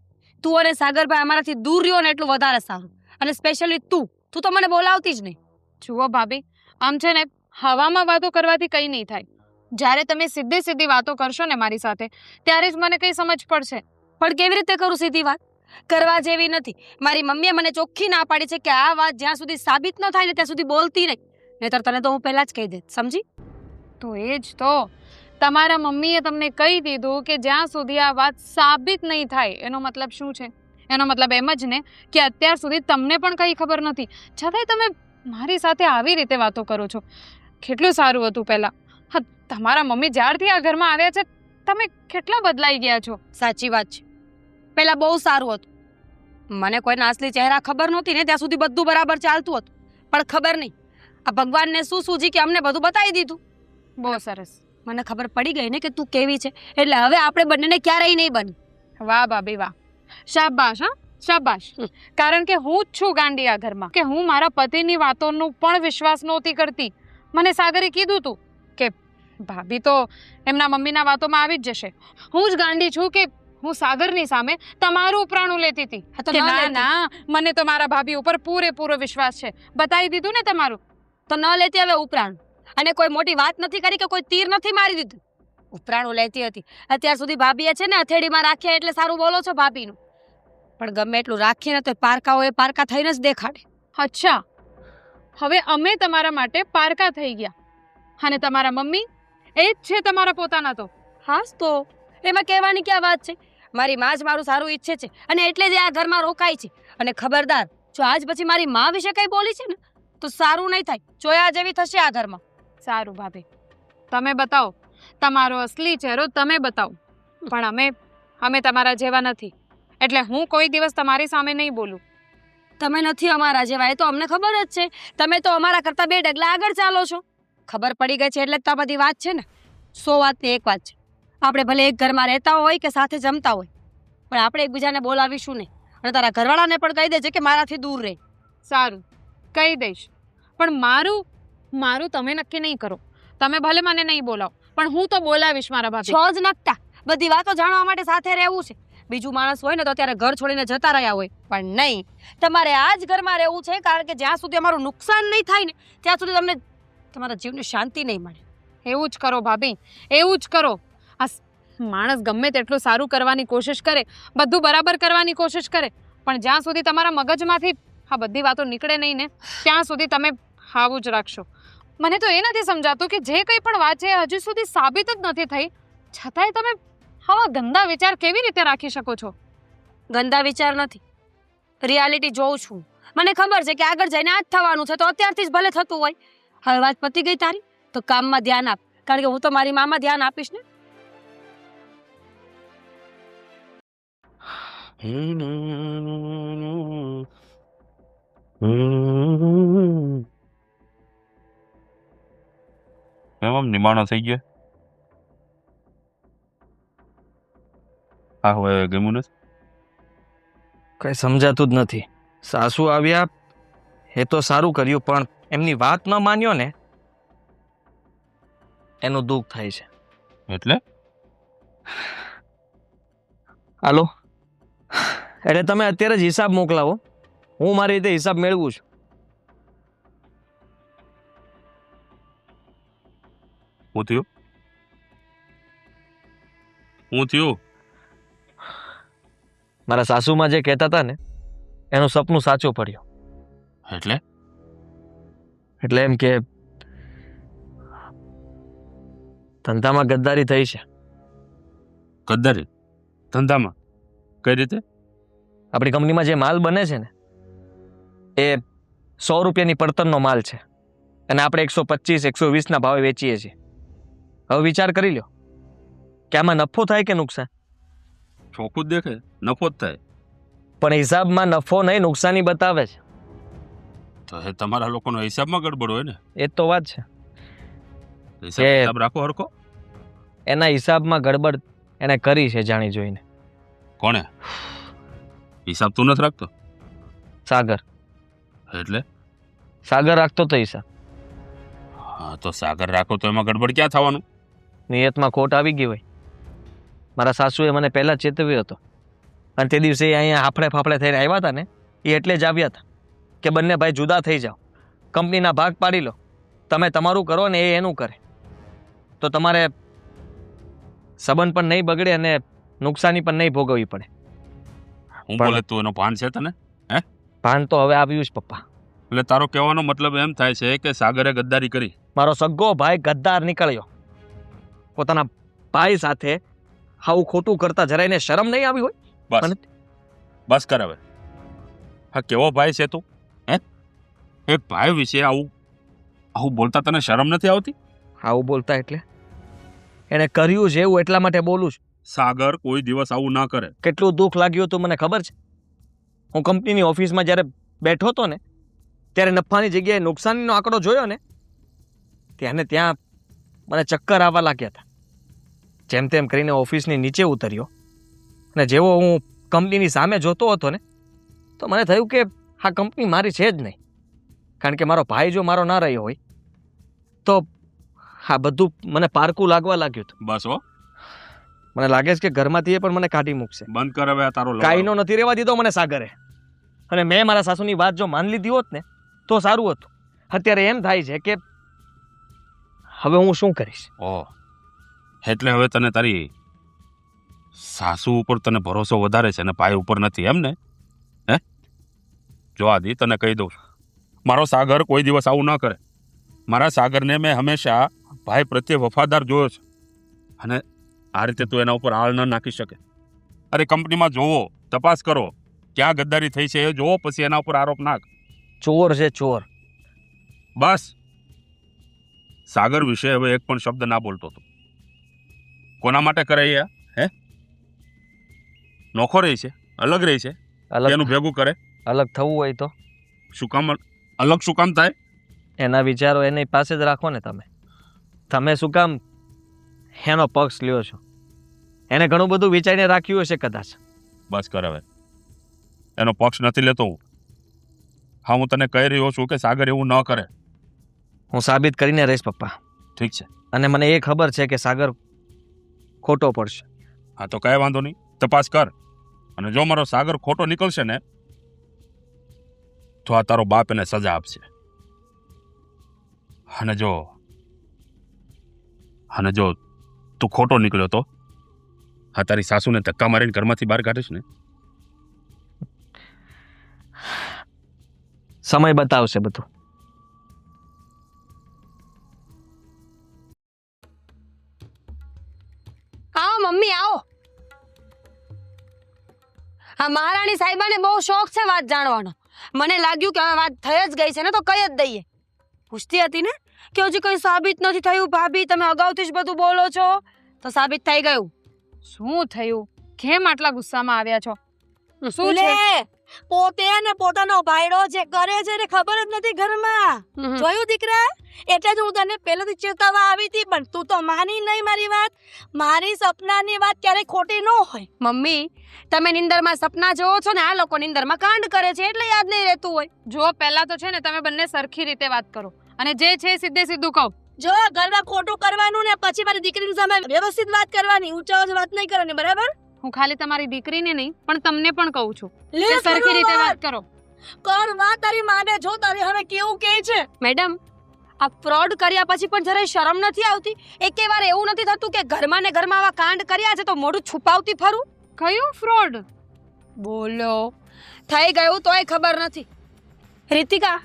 તું અને સાગરભાઈ અમારાથી દૂર રહ્યો ને એટલું વધારે સારું. અને સ્પેશિયલી તું તો મને બોલાવતી જ નહીં. જુઓ ભાભી, આમ છે ને હવામાં વાતો કરવાથી કંઈ નહીં થાય. જ્યારે તમે સીધી સીધી વાતો કરશો ને મારી સાથે, ત્યારે જ મને કંઈ સમજ પડશે. પણ કેવી રીતે કરું સીધી વાત? કરવા જેવી નથી. મારી મમ્મીએ મને ચોખ્ખી ના પાડી છે કે આ વાત જ્યાં સુધી સાબિત ન થાય ને ત્યાં સુધી બોલતી નહીં, નહીંતર તને તો હું પહેલા જ કહી દે, સમજી? તો એ જ તો, તમારા મમ્મીએ તમને કહી દીધું કે જ્યાં સુધી આ વાત સાબિત નહીં થાય. એનો મતલબ શું છે? એનો મતલબ એમ જ ને કે અત્યાર સુધી તમને પણ કંઈ ખબર નથી, છતાંય તમે મારી સાથે આવી રીતે વાતો કરો છો. કેટલું સારું હતું પહેલાં. હા, તમારા મમ્મી જ્યારથી આ ઘરમાં આવ્યા છે તમે કેટલા બદલાઈ ગયા છો. સાચી વાત છે, પહેલા બહુ સારું હતું. મને કોઈના અસલી ચહેરા ખબર નહોતી ને ત્યાં સુધી બધું બરાબર ચાલતું હતું. પણ ખબર નહીં આ ભગવાનને શું સૂજી કે અમને બધું બતાવી દીધું. બહુ સરસ. મને ખબર પડી ગઈ ને કે તું કેવી છે, એટલે હવે આપણે બંનેને ક્યારેય નહીં બની. વાહ ભાભી વાહ, શાબાશ. હા શાબાશ. કારણ કે હું જ છું ગાંડી આ ઘરમાં, કે હું મારા પતિની વાતોનું પણ વિશ્વાસ નહોતી કરતી. મને સાગરે કીધું હતું કે ભાભી તો એમના મમ્મીના વાતોમાં આવી જ જશે. હું જ ગાંડી છું કે હું સાગરની સામે તમારું ઉપરાણું લેતી હતી. હા તો કે ન ના લેતી. ના, મને તો મારા ભાભી ઉપર પૂરેપૂરો વિશ્વાસ છે. બતાવી દીધું ને તમારું. તો ન લેતી હવે ઉપરાણું. અને કોઈ મોટી વાત નથી કરી કે કોઈ તીર નથી મારી દીધું. ઉપરાણું લેતી હતી. અત્યાર સુધી ભાભીએ છે ને હથેળીમાં રાખ્યા એટલે સારું બોલો છો ભાભીનું. પણ ગમે એટલું રાખીએ ને તો પારકા હોય પારકા થઈને જ દેખાડે. અચ્છા, હવે અમે તમારા માટે પારકા થઈ ગયા અને તમારા મમ્મી એ જ છે તમારા પોતાના. તો હાસ તો એમાં કહેવાની ક્યાં વાત છે? મારી માં જ મારું સારું ઈચ્છે છે અને એટલે જ આ ઘરમાં રોકાય છે. અને ખબરદાર, જો આજ પછી મારી માં વિશે કંઈ બોલી છે ને તો સારું નહીં થાય. જોયા જેવી થશે આ ઘરમાં. સારું ભાભી, તમે બતાવો તમારો અસલી ચહેરો, તમે બતાવો. પણ અમે તમારા જેવા નથી, એટલે હું કોઈ દિવસ તમારી સામે નહીં બોલું. તમે નથી અમારા જેવા એ તો અમને ખબર જ છે. તમે તો અમારા કરતા 2 ડગલા આગળ ચાલો છો. ખબર પડી ગઈ છે એટલે જ તો આ બધી વાત છે ને. 100 વાતની એક વાત છે, આપણે ભલે એક ઘરમાં રહેતા હોય કે સાથે જમતા હોય, પણ આપણે એકબીજાને બોલાવીશું નહીં. અને તારા ઘરવાળાને પણ કહી દેજે કે મારાથી દૂર રહે. સારું, કહી દઈશ. પણ મારું તમે નક્કી નહીં કરો. તમે ભલે મને નહીં બોલાવો, પણ હું તો બોલાવીશ મારા ભાભી. છો જ નકટા. બધી વાતો જાણવા માટે સાથે રહેવું છે. બીજું માણસ હોય ને તો ત્યારે ઘર છોડીને જતા રહ્યા હોય, પણ નહીં, તમારે આ જ ઘરમાં રહેવું છે. કારણ કે જ્યાં સુધી અમારું નુકસાન નહીં થાય ને ત્યાં સુધી તમને તમારા જીવને શાંતિ નહીં મળે. એવું જ કરો ભાભી, એવું જ કરો. આ માણસ ગમે તેટલું સારું કરવાની કોશિશ કરે, બધું બરાબર કરવાની કોશિશ કરે, પણ જ્યાં સુધી તમારા મગજમાંથી આ બધી વાતો નીકળે નહીં ને ત્યાં સુધી તમે આવું જ રાખશો. મને તો એ નથી સમજાતું કે જે કંઈ પણ વાત છે હજુ સુધી સાબિત જ નથી થઈ, છતાંય તમે આવા ગંદા વિચાર કેવી રીતે રાખી શકો છો? ગંદા વિચાર નથી, રિયાલિટી જોઉં છું. મને ખબર છે કે આગળ જઈને આ જ થવાનું છે, તો અત્યારથી જ ભલે થતું હોય. હવે વાત પતી ગઈ તારી, તો કામમાં ધ્યાન આપ, કારણ કે હું તો મારી મામાં ધ્યાન આપીશ ને. એમ આમ નિમાણો થઈ ગયો. હા હવે ગમ્યું નથી. કંઈ સમજાતું જ નથી. સાસુ આવ્યા એ તો સારું કર્યું, પણ એમની વાત ન માન્યો ને એનું દુઃખ થાય છે. એટલે હાલો, એટલે તમે અત્યારે જ હિસાબ મોકલાવો, હું મારી રીતે હિસાબ મેળવું છું. હું થયું? હું થયું? મારા સાસુમાં જે કહેતા હતા ને એનું સપનું સાચું પડ્યું. એટલે એમ કે ધંધામાં ગદ્દારી થઈ છે. ગદ્દારી ધંધામાં? કઈ રીતે? આપણી કંપનીમાં જે માલ બને છે ને એ 100 રૂપિયાની પડતરનો માલ છે અને આપણે 125-120 ના ભાવે વેચીએ છીએ. હવે વિચાર કરી લો કે આમાં નફો થાય કે નુકસાન? ચોખ્ખું જ દેખે નફો જ થાય. પણ હિસાબમાં નફો નહીં નુકસાની બતાવે છે. તો એ તમારા લોકોનો હિસાબમાં ગડબડ હોય ને. એ જ તો વાત છે. હિસાબ રાખો હરખો. એના હિસાબમાં ગડબડ એને કરી છે જાણી જોઈને. કોણે? હિસાબ તું નથી રાખતો? સાગર એટલે સાગર રાખતો તો હિસાબ. હા તો સાગર રાખો તો એમાં ગડબડ ક્યાં થવાનું? નિયતમાં ખોટ આવી ગઈ હોય. મારા સાસુએ મને પહેલાં ચેતવ્યો હતો અને તે દિવસે એ અહીંયા હાફળે ફાફડે થઈને આવ્યા હતા ને એ એટલે જ આવ્યા હતા કે બંને ભાઈ જુદા થઈ જાઓ, કંપનીના ભાગ પાડી લો, તમે તમારું કરો ને એ એનું કરે, તો તમારે સંબંધ પણ નહીં બગડે અને નુકસાની પણ નહીં ભોગવવી પડે. હું પણ- બોલે તું એનો ભાન છે તને? ભાન તો હવે આવ્યું જ પપ્પા. એટલે તારો કહેવાનો મતલબ એમ થાય છે કે સાગરે ગદ્દારી કરી? મારો સગ્ગો ભાઈ ગદ્દાર નીકળ્યો. પોતાના ભાઈ સાથે આવું ખોટું કરતા જરાય એને શરમ નહીં આવી હોય? બસ મને- બસ કર હવે. હા કેવો ભાઈ છે તું? હે, એક ભાઈ વિશે આવું આવું બોલતા તને શરમ નથી આવતી? આવું બોલતા એટલે એને કર્યું છે એવું એટલા માટે બોલું છું. સાગર કોઈ દિવસ આવું ના કરે. કેટલું દુઃખ લાગ્યું હતું મને ખબર છે. હું કંપનીની ઓફિસમાં જ્યારે બેઠો હતો ને ત્યારે નફાની જગ્યાએ નુકસાનીનો આંકડો જોયો ને ત્યાં મને ચક્કર આવવા લાગ્યા હતા. જેમ તેમ કરીને ઓફિસની નીચે ઉતર્યો અને જેવો હું કંપનીની સામે જોતો હતો ને તો મને થયું કે આ કંપની મારી છે જ નહીં. કારણ કે મારો ભાઈ જો મારો ના રહ્યો હોય તો આ બધું મને પારકું લાગવા લાગ્યું હતું. બસ હો, મને લાગે છે કે ઘરમાંથી એ પણ મને કાઢી મૂકશે. બંધ કર હવે આ તારો લવારો. કાંઈનો નથી રહેવા દીધો મને સાગરે. અને મેં મારા સાસુની વાત જો માની લીધી હોત ને તો સારું હતું. અત્યારે એમ થાય છે કે હવે હું શું કરીશ. ઓહ, એટલે હવે તને તારી સાસુ ઉપર તને ભરોસો વધારે છે ને ભાઈ ઉપર નથી, એમ ને? હે, જો આદિ તને કહી દઉં છું, મારો સાગર કોઈ દિવસ આવું ન કરે. મારા સાગરને મેં હંમેશા ભાઈ પ્રત્યે વફાદાર જોયો છે અને આ રીતે તું એના ઉપર આળ ન નાખી શકે. અરે કંપનીમાં જોવો, તપાસ કરો, ક્યાં ગદ્દારી થઈ છે એ જોવો, પછી એના ઉપર આરોપ નાખ. ચોર છે ચોર. બસ સાગર વિશે હવે એક પણ શબ્દ ના બોલતો હતો. કોના માટે કરે એ? હે, નોખો રહી છે, અલગ રહી છે, અલગ એનું ભેગું કરે. અલગ થવું હોય તો શું કામ અલગ શું કામ થાય? એના વિચારો એની પાસે જ રાખો ને તમે. તમે શું કામ એનો પક્ષ લ્યો છો? એને ઘણું બધું વિચારીને રાખ્યું હશે કદાચ. બસ કર હવે, એનો પક્ષ નથી લેતો હું. હા, હું તને કહી રહ્યો છું કે સાગર એવું ન કરે. હું સાબિત કરીને રહીશ પપ્પા. ઠીક છે. અને મને એ ખબર છે કે સાગર ખોટો પડશે. હા તો કાંઈ વાંધો નહીં, તપાસ કર. અને જો મારો સાગર ખોટો નીકળશે ને તો આ તારો બાપ એને સજા આપશે. અને જો તું ખોટો નીકળ્યો તો આ તારી સાસુને ધક્કા મારીને ઘરમાંથી બહાર કાઢીશ ને. સમય બતાવશે બધું. આવો મમ્મી આવો. હા, મહારાણી સાહેબાને બહુ શોખ છે વાત જાણવાનો. મને લાગ્યું કે હવે વાત થઈ જ ગઈ છે ને તો કહી જ દઈએ. પૂછતી હતી ને કે હજી કંઈ સાબિત નથી થયું. ભાભી તમે અગાઉથી જ બધું બોલો છો તો સાબિત થઈ ગયું. શું થયું? કેમ આટલા ગુસ્સામાં આવ્યા છો? શું છે? લે, પોતે ને પોતાનો ભાઈડો જે કરે છે ને ખબર જ નથી ઘરમાં. જોયું દીકરા? એટલે જ હું તને પહેલેથી ચેતવવા આવી હતી, પણ તું તો માની નહીં મારી વાત. મારી સપનાની વાત ક્યારેય ખોટી ન હોય. મમ્મી તમે નિંદરમાં સપના જોવો છો ને આ લોકો નિંદરમાં કાંડ કરે છે એટલે યાદ નહીં રહેતું હોય. જો પહેલા તો છે ને તમે બંને સરખી રીતે વાત કરો અને જે છે એ સીધે સીધું કહો. જો ઘરમાં ખોટું કરવાનું ને પછી મારી દીકરીની સામે વ્યવસ્થિત વાત કરવાની, ઊંચા અવાજે વાત નહીં કરવાની, બરાબર? હું ખાલી તમારી દીકરીને નહીં પણ તમને પણ કહું છું લે, કે સરખી કરું રીતે વાત વાત. કરો. કર વાત તારી માને. જો તારી હવે કેવું કહે છે. મેડમ આ ફ્રોડ કર્યા પછી પણ જરાય શરમ નથી આવતી? એકે વાર એવું નથી થતું કે ઘરમાં ને ઘરમાં આવા કાંડ કર્યા છે તો મોઢું છુપાવતી ફરું? કયું ફ્રોડ? બોલો. થઈ ગયું તોય ખબર નથી. રીતિકા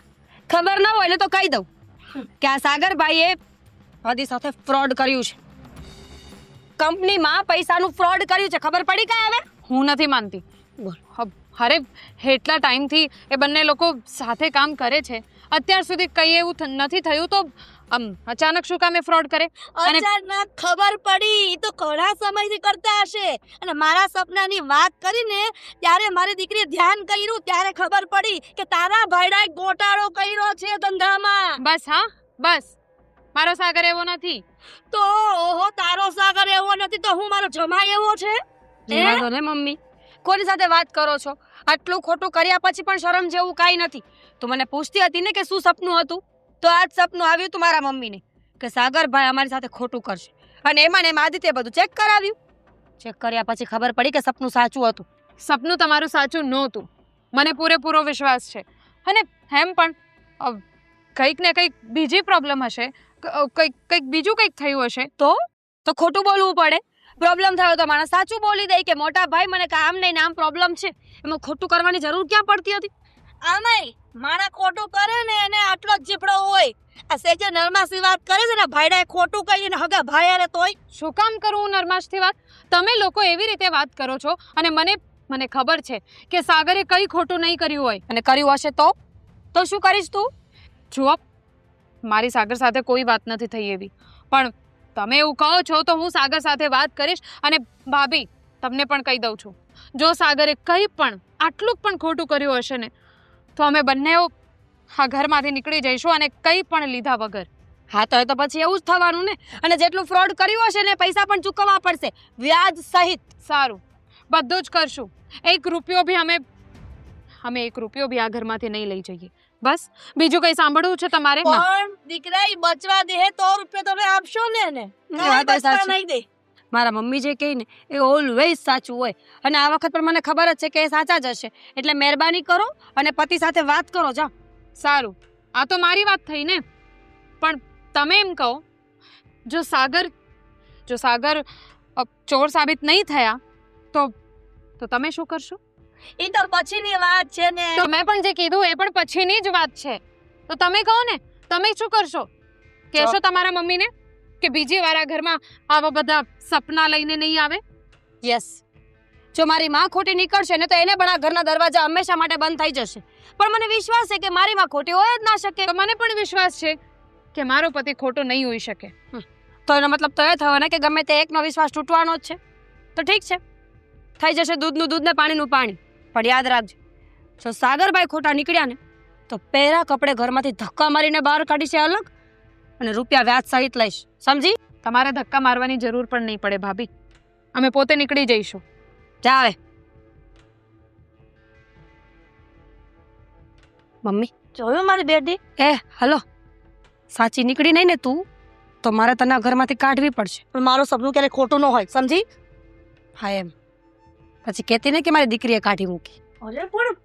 ખબર ન હોય ને તો કહી દઉં કે આ સાગરભાઈએ આદિ સાથે ફ્રોડ કર્યું છે. કંપનીમાં પૈસાનું ફ્રોડ કર્યું છે. ખબર પડી કાંઈ હવે? હું નથી માનતી. બોલ. અરે એટલા ટાઈમથી એ બંને લોકો સાથે કામ કરે છે, અત્યાર સુધી કંઈ એવું નથી થયું તો અચાનક શું કામે ફ્રોડ કરે? અને અચાનક ખબર પડી. ઈ તો ઘણા સમયથી કરતા હશે. અને મારા સપનાની વાત કરીને ત્યારે મારી દીકરીએ ધ્યાન કર્યું ત્યારે ખબર પડી કે તારા ભાઈડાએ ગોટાળો કર્યો છે ધંધામાં. બસ હા બસ, મારો સાગર એવો નથી. તો ઓહો, તારો સાગર એવો નથી તો હું મારો જમાઈ એવો છે? રહેવા દો ને મમ્મી. કોની સાથે વાત કરો છો? આટલું ખોટું કર્યા પછી પણ શરમ જેવું કાંઈ નથી. તું મને પૂછતી હતી ને કે શું સપનું હતું, તો આજ સપનું આવ્યું તું મારા મમ્મીને કે સાગરભાઈ અમારી સાથે ખોટું કરશે, અને એમાં ને એમાં આદિત્ય બધું ચેક કરાવ્યું. ચેક કર્યા પછી ખબર પડી કે સપનું સાચું હતું. સપનું તમારું સાચું નહોતું, મને પૂરેપૂરો વિશ્વાસ છે. અને એમ પણ કંઈક ને કંઈક બીજી પ્રોબ્લેમ હશે, કંઈક બીજું કંઈક થયું હશે. તો ખોટું બોલવું પડે. પ્રોબ્લેમ થયો તો માણસ સાચું બોલી દે કે મોટા ભાઈ મને કામ નહીં, આમ પ્રોબ્લેમ છે. એમાં ખોટું કરવાની જરૂર ક્યાં પડતી હતી? આમાંય માણા ખોટું કરે ને એને આટલો જ જીભડો હોય. આ સેજે નરમાસી વાત કરે છે ને ભાઈડાએ ખોટું કહીને હગા ભાઈ અરે તોય શું કામ કરું હું નરમાશથી વાત? તમે લોકો એવી રીતે વાત કરો છો, અને મને ખબર છે કે સાગરે કંઈ ખોટું નહીં કર્યું હોય. અને કર્યું હશે તો શું કરીશ તું? જુઓ, મારી સાગર સાથે કોઈ વાત નથી થઈ એવી, પણ તમે એવું કહો છો તો હું સાગર સાથે વાત કરીશ. અને ભાભી, તમને પણ કહી દઉં છું, જો સાગરે કંઈ પણ આટલું પણ ખોટું કર્યું હશે ને, તો અમે બંને આ ઘરમાંથી નીકળી જઈશું, અને કંઈ પણ લીધા વગર. હા, તો એ તો પછી એવું જ થવાનું ને. અને જેટલું ફ્રોડ કર્યું હશે ને પૈસા પણ ચૂકવવા પડશે, વ્યાજ સહિત. સારું, બધું જ કરશું. એક રૂપિયો બી અમે 1 રૂપિયો બી આ ઘરમાંથી નહીં લઈ જઈએ. બસ, બીજું કંઈ સાંભળવું છે તમારે? પણ દીકરા ઈ બચવા દે તો રૂપિયા તમે આપશો ને એને. એ વાત બચવા સાચી. નહીં દે. મારા મમ્મી જે કહે ને એ ઓલવેઝ સાચું હોય, અને આ વખત પણ મને ખબર જ છે કે એ સાચા જ હશે. એટલે મહેરબાની કરો અને પતિ સાથે વાત કરો. જા. સારું, આ તો મારી વાત થઈ ને, પણ તમે એમ કહો, જો સાગર ચોર સાબિત નહીં થયા તો તમે શું કરશો? ઈ તો પછીની વાત છે ને. તો મેં પણ જે કીધું એ પણ પછીની જ વાત છે. તો તમે કહો ને, તમે શું કરશો? કહેશો તમારા મમ્મીને કે બીજી વાર આ ઘરમાં આવા બધા સપના લઈને નહીં આવે? યસ. જો મારી માં ખોટી નીકળશે ને તો એને પણ આ ઘરના દરવાજા હંમેશા માટે બંધ થઈ જશે. પણ મને વિશ્વાસ છે કે મારી માં ખોટી હોય જ ના શકે. તો મને પણ વિશ્વાસ છે કે મારો પતિ ખોટો નહીં હોઈ શકે. તો એનો મતલબ તો એ થયો ને કે ગમે તે એકનો વિશ્વાસ તૂટવાનો જ છે. તો ઠીક છે, થઈ જશે દૂધનું દૂધ ને પાણીનું પાણી. પણ યાદ રાખજો, જો સાગરભાઈ ખોટા નીકળ્યા ને તો પહેરા કપડે ઘરમાંથી ધક્કા મારીને બહાર કાઢી છે અલગ, અને રૂપિયા વ્યાજ સહિત લઈશ. સમજી? તમારે ધક્કા મારવાની જરૂર પણ નહીં પડે ભાભી, અમે પોતે નીકળી જઈશું. જા હવે. મમ્મી, જોયું મારી બેટી? હલો. સાચી નીકળી નહીં ને તું, તો મારે તને આ ઘરમાંથી કાઢવી પડશે. પણ મારું સપનું ક્યારે ખોટું ન હોય, સમજી? હા એમ. પછી કહેતી ને કે મારી દીકરીએ કાઢી મૂકી. અરે પણ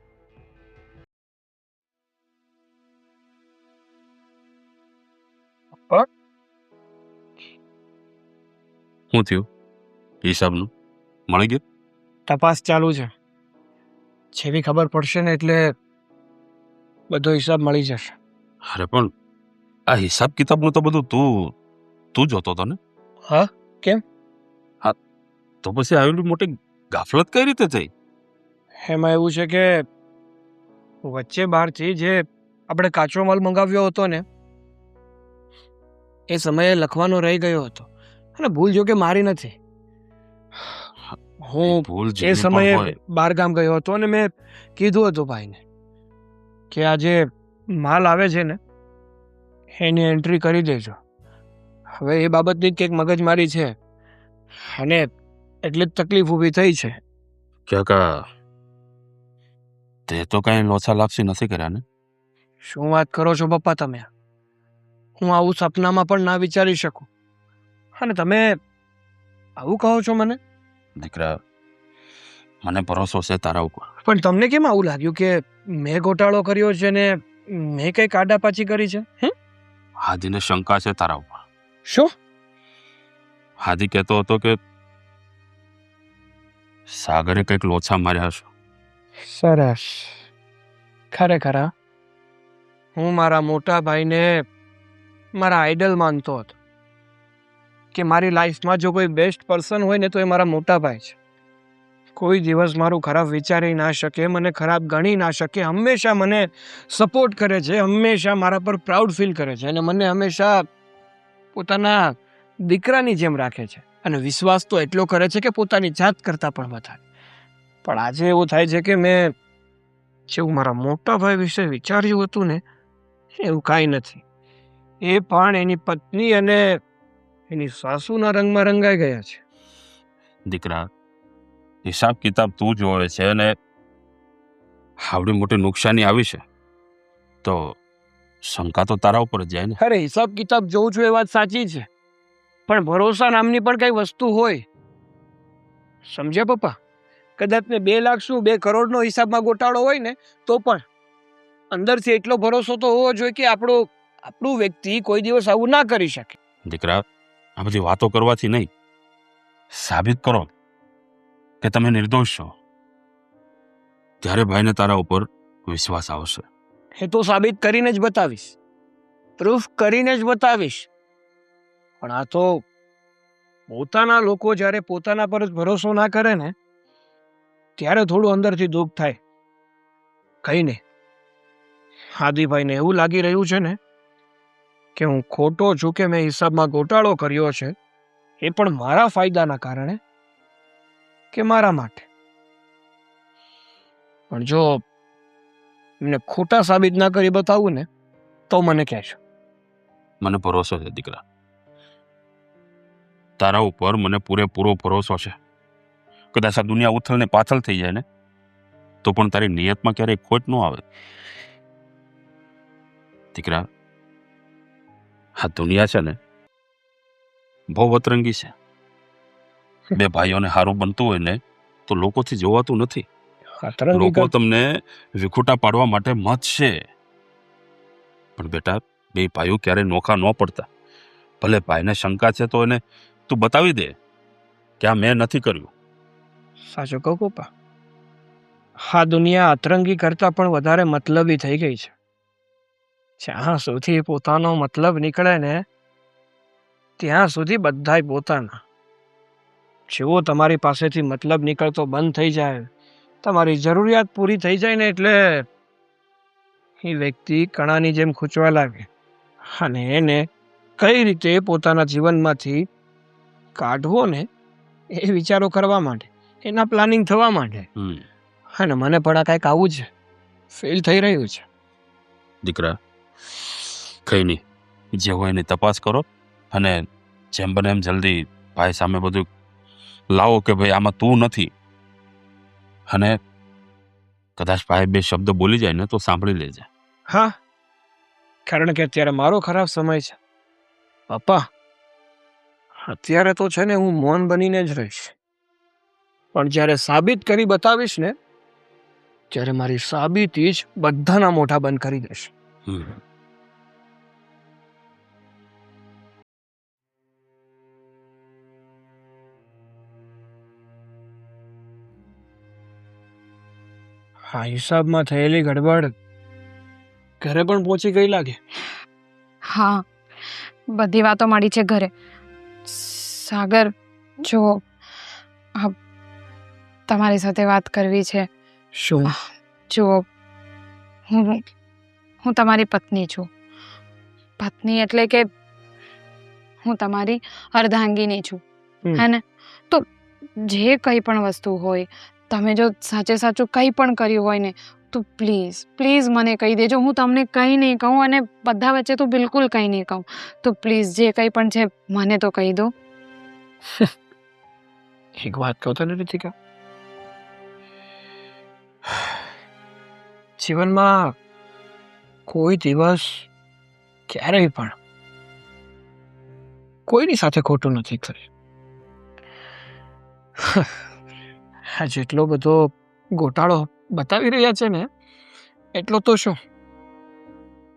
શું થયું? હિસાબનું મળી ગયું? તપાસ ચાલુ છે. જેવી ખબર પડશે ને એટલે બધો હિસાબ મળી જશે. અરે પણ આ હિસાબ કિતાબનું તો બધું તું જોતો હતો ને? હા, કેમ? હા, તો પછી આવેલી મોટી ગાફલત કઈ રીતે થઈ? એમાં એવું છે કે વચ્ચે બહારથી જે આપણે કાચો માલ મંગાવ્યો હતો ને, એ સમયે લખવાનો રહી ગયો હતો, અને ભૂલ જો કે મારી નથી. હું ભૂલ એ જેની પણ સમયે હોય. બહાર ગામ ગયો હતો અને મેં કીધું હતું ભાઈને કે આ જે માલ આવે છે ને એની એન્ટ્રી કરી દેજો. હવે એ બાબતની જ કંઈક મગજમારી છે, અને એટલી જ તકલીફ ઊભી થઈ છે. કાકા, તે તો કઈ લોચા લાપસી નથી કર્યા ને? શું વાત કરો છો પપ્પા તમે? હું આવું સપનામાં પણ ના વિચારી શકું, અને તમે આવું કહો છો મને? દીકરા, મને ભરોસો છે તારા ઉપર. પણ તમને કેમ આવું લાગ્યું કે મેં ગોટાળો કર્યો છે ને મેં કઈ કાડાપાચી કરી છે? હાદીને શંકા છે તારા ઉપર. શું? હાદી કહેતો હતો કે સાગરે કંઈક લોચા માર્યા હશે. સરસ. ખરેખર હા? હું મારા મોટા ભાઈને મારા આઈડલ માનતો હતો, કે મારી લાઈફમાં જો કોઈ બેસ્ટ પર્સન હોય ને તો એ મારા મોટા ભાઈ છે. કોઈ દિવસ મારું ખરાબ વિચારી ના શકે, મને ખરાબ ગણી ના શકે, હંમેશા મને સપોર્ટ કરે છે, હંમેશા મારા પર પ્રાઉડ ફીલ કરે છે, અને મને હંમેશા પોતાના દીકરાની જેમ રાખે છે, અને વિશ્વાસ તો એટલો કરે છે કે પોતાની જાત કરતાં પણ વધારે. પણ આજે એવું થાય છે કે મેં જેવું મારા મોટા ભાઈ વિશે વિચાર્યું હતું ને એવું કાંઈ નથી. એ પણ એની પત્ની અને એની સાસુના રંગમાં રંગાઈ ગયા છે. દીકરા, હિસાબ કિતાબ તું જોવે છે અને આવડી મોટી નુકસાની આવી છે તો શંકા તો તારા ઉપર જ જાય ને. અરે હિસાબ કિતાબ જોઉં છું એ વાત સાચી છે, પણ ભરોસા નામની પણ કઈ વસ્તુ હોય, સમજ્યા પપ્પા? કદાચ ને 2 લાખ શું 2 કરોડનો હિસાબમાં ગોટાળો હોય ને તો પણ અંદરથી એટલો ભરોસો તો હોવો જોઈએ કે આપણું વ્યક્તિ કોઈ દિવસ આવું ના કરી શકે. દીકરા, આ બધી વાતો કરવાથી નહીં, સાબિત કરો કે તમે નિર્દોષ છો, ત્યારે ભાઈને તારા ઉપર વિશ્વાસ આવશે. એ તો સાબિત કરીને જ બતાવીશ, પ્રૂફ કરીને જ બતાવીશ. પણ આ તો પોતાના લોકો જ્યારે પોતાના પર જ ભરોસો ના કરે ને ત્યારે થોડું અંદરથી દુઃખ થાય. કઈ નહીં, હાદીભાઈને એવું લાગી રહ્યું છે ને કે હું ખોટો છું, કે મેં હિસાબમાં ગોટાળો કર્યો છે એ પણ મારા ફાયદાના કારણે કે મારા માટે. પણ જો એમને ખોટા સાબિત ના કરી બતાવું ને તો મને કહેશો. મને ભરોસો છે દીકરા, તારા ઉપર મને પૂરેપૂરો ભરોસો છે. કદાચ આ દુનિયા ઉથલ ને પાથલ થઈ જાય ને તો પણ તારી નિયતમાં ક્યારેય ખોટ ન આવે. દીકરા, આ દુનિયા છે ને બહુ અતરંગી છે. 2 ભાઈઓને સારું બનતું હોય ને તો લોકોથી જોવાતું નથી. લોકો તમને વિખૂટા પાડવા માટે મત છે, પણ બેટા 2 ભાઈઓ ક્યારે નોખા ન પડતા. ભલે ભાઈને શંકા છે તો એને તું બતાવી દે કે આ મેં નથી કર્યું. સાચું કહું પપ્પા, આ દુનિયા અતરંગી કરતાં પણ વધારે મતલબી થઈ ગઈ છે. જ્યાં સુધી પોતાનો મતલબ નીકળે ને ત્યાં સુધી બધાય પોતાના. જેવો તમારી પાસેથી મતલબ નીકળતો બંધ થઈ જાય, તમારી જરૂરિયાત પૂરી થઈ જાય ને એટલે એ વ્યક્તિ કણાની જેમ ખૂંચવા લાગે અને એને કઈ રીતે પોતાના જીવનમાંથી કાઢવો ને એ વિચારો કરવા માટે, એના પ્લાનિંગ થવા માટે. અને મને પણ આ કાંઈક આવું જ ફીલ થઈ રહ્યું છે. દીકરા, કઈ નહીં, જે હોય એની તપાસ કરો અને જેમ બને એમ જલ્દી ભાઈ સામે બધું લાવો કે ભાઈ આમાં તું નથી. અને કદાચ ભાઈ 2 શબ્દ બોલી જાય ને તો સાંભળી લેજે. હા, કારણ કે અત્યારે મારો ખરાબ સમય છે પપ્પા. અત્યારે તો છે ને હું મૌન બનીને જ રહીશ, પણ જ્યારે સાબિત કરી બતાવીશ ને ત્યારે મારી સાબિતી જ બધાના મોઢા બંધ કરી દેશે. હા, હિસાબમાં થયેલી ગડબડ ઘરે પણ પહોંચી ગઈ લાગે. હા, બધી વાતો મળી છે ઘરે. સાગર, જો તમારી સાથે વાત કરવી છે. શું? જો હું તમારી પત્ની છું. પત્ની એટલે કે હું તમારી અર્ધાંગીની છું, હે ને? તો જે કંઈ પણ વસ્તુ હોય, તમે જો સાચે સાચું કંઈ પણ કર્યું હોય ને તો પ્લીઝ પ્લીઝ મને કહી દેજો. હું તમને કંઈ નહીં કહું અને બધા વચ્ચે તો બિલકુલ કંઈ નહીં કહું. તો પ્લીઝ જે કંઈ પણ છે મને તો કહી દો. એક વાત કહું તને રીતિકા, જીવનમાં કોઈ દિવસ ક્યારેય પણ કોઈની સાથે ખોટું નથી કર્યું. આ જેટલો બધો ગોટાળો બતાવી રહ્યા છે ને એટલો તો શું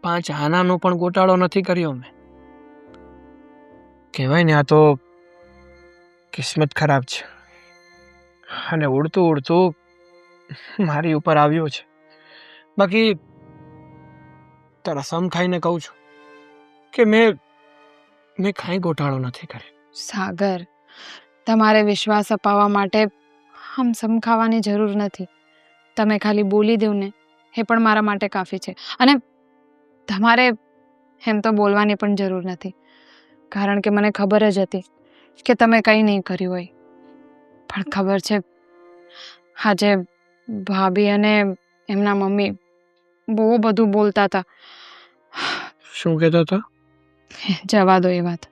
5 આનાનો પણ ગોટાળો નથી કર્યો મેં. કહેવાય ને આ તો કિસ્મત ખરાબ છે અને ઉડતું ઉડતું મારી ઉપર આવ્યો છે. બાકી તારા સમ ખાઈને કહું છું કે મેં કાંઈ ગોટાળો નથી કર્યો. સાગર, તમારે વિશ્વાસ અપાવવા માટે આમ સમખાવાની જરૂર નથી. તમે ખાલી બોલી દો ને એ પણ મારા માટે કાફી છે. અને તમારે એમ તો બોલવાની પણ જરૂર નથી, કારણ કે મને ખબર જ હતી કે તમે કંઈ નહીં કર્યું હોય. પણ ખબર છે, આજે ભાભી અને એમના મમ્મી બહુ બધું બોલતા હતા. શું કહેતા હતા? જવા દો એ વાત.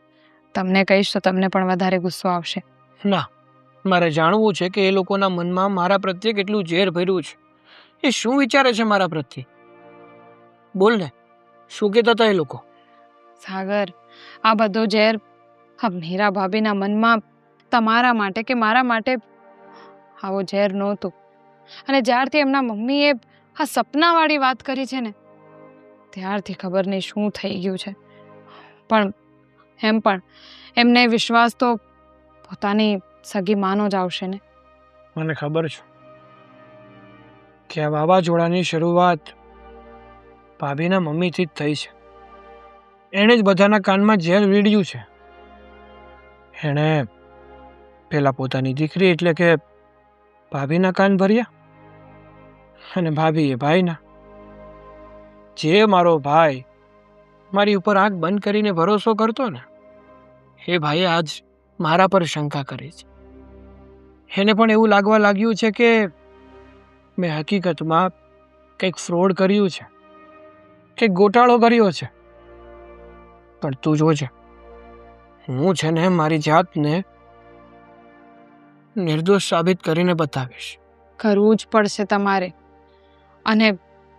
તમને કહીશ તો તમને પણ વધારે ગુસ્સો આવશે. ના, મારે જાણવું છે કે એ લોકોના મનમાં મારા પ્રત્યે કેટલું ઝેર ભર્યું છે. એ શું વિચારે છે મારા પ્રત્યે? બોલ ને, શું કહેતા હતા એ લોકો? સાગર, આ બધો ઝેર આ મીરા ભાભીના મનમાં તમારા માટે કે મારા માટે આવો ઝેર નહોતું. અને જ્યારથી એમના મમ્મીએ આ સપનાવાળી વાત કરી છે ને ત્યારથી ખબર નહીં શું થઈ ગયું છે. પણ એમને વિશ્વાસ તો પોતાની સગી માનો જ આવશે ને. મને ખબર છે કે આ વાવાઝોડાની શરૂઆત ભાભીના મમ્મીથી જ થઈ છે. એણે જ બધાના કાનમાં ઝેર વીડ્યું છે. એણે પહેલાં પોતાની દીકરી એટલે કે ભાભીના કાન ભર્યા અને ભાભીએ ભાઈના. જે મારો ભાઈ મારી ઉપર આંખ બંધ કરીને ભરોસો કરતો ને એ ભાઈએ આજ મારા પર શંકા કરી છે. એને પણ એવું લાગવા લાગ્યું છે કે મેં હકીકતમાં કંઈક ફ્રોડ કર્યું છે, કંઈક ગોટાળો કર્યો છે. પણ તું જોજે, હું છે ને મારી જાતને નિર્દોષ સાબિત કરીને બતાવીશ. કરવું જ પડશે તમારે. અને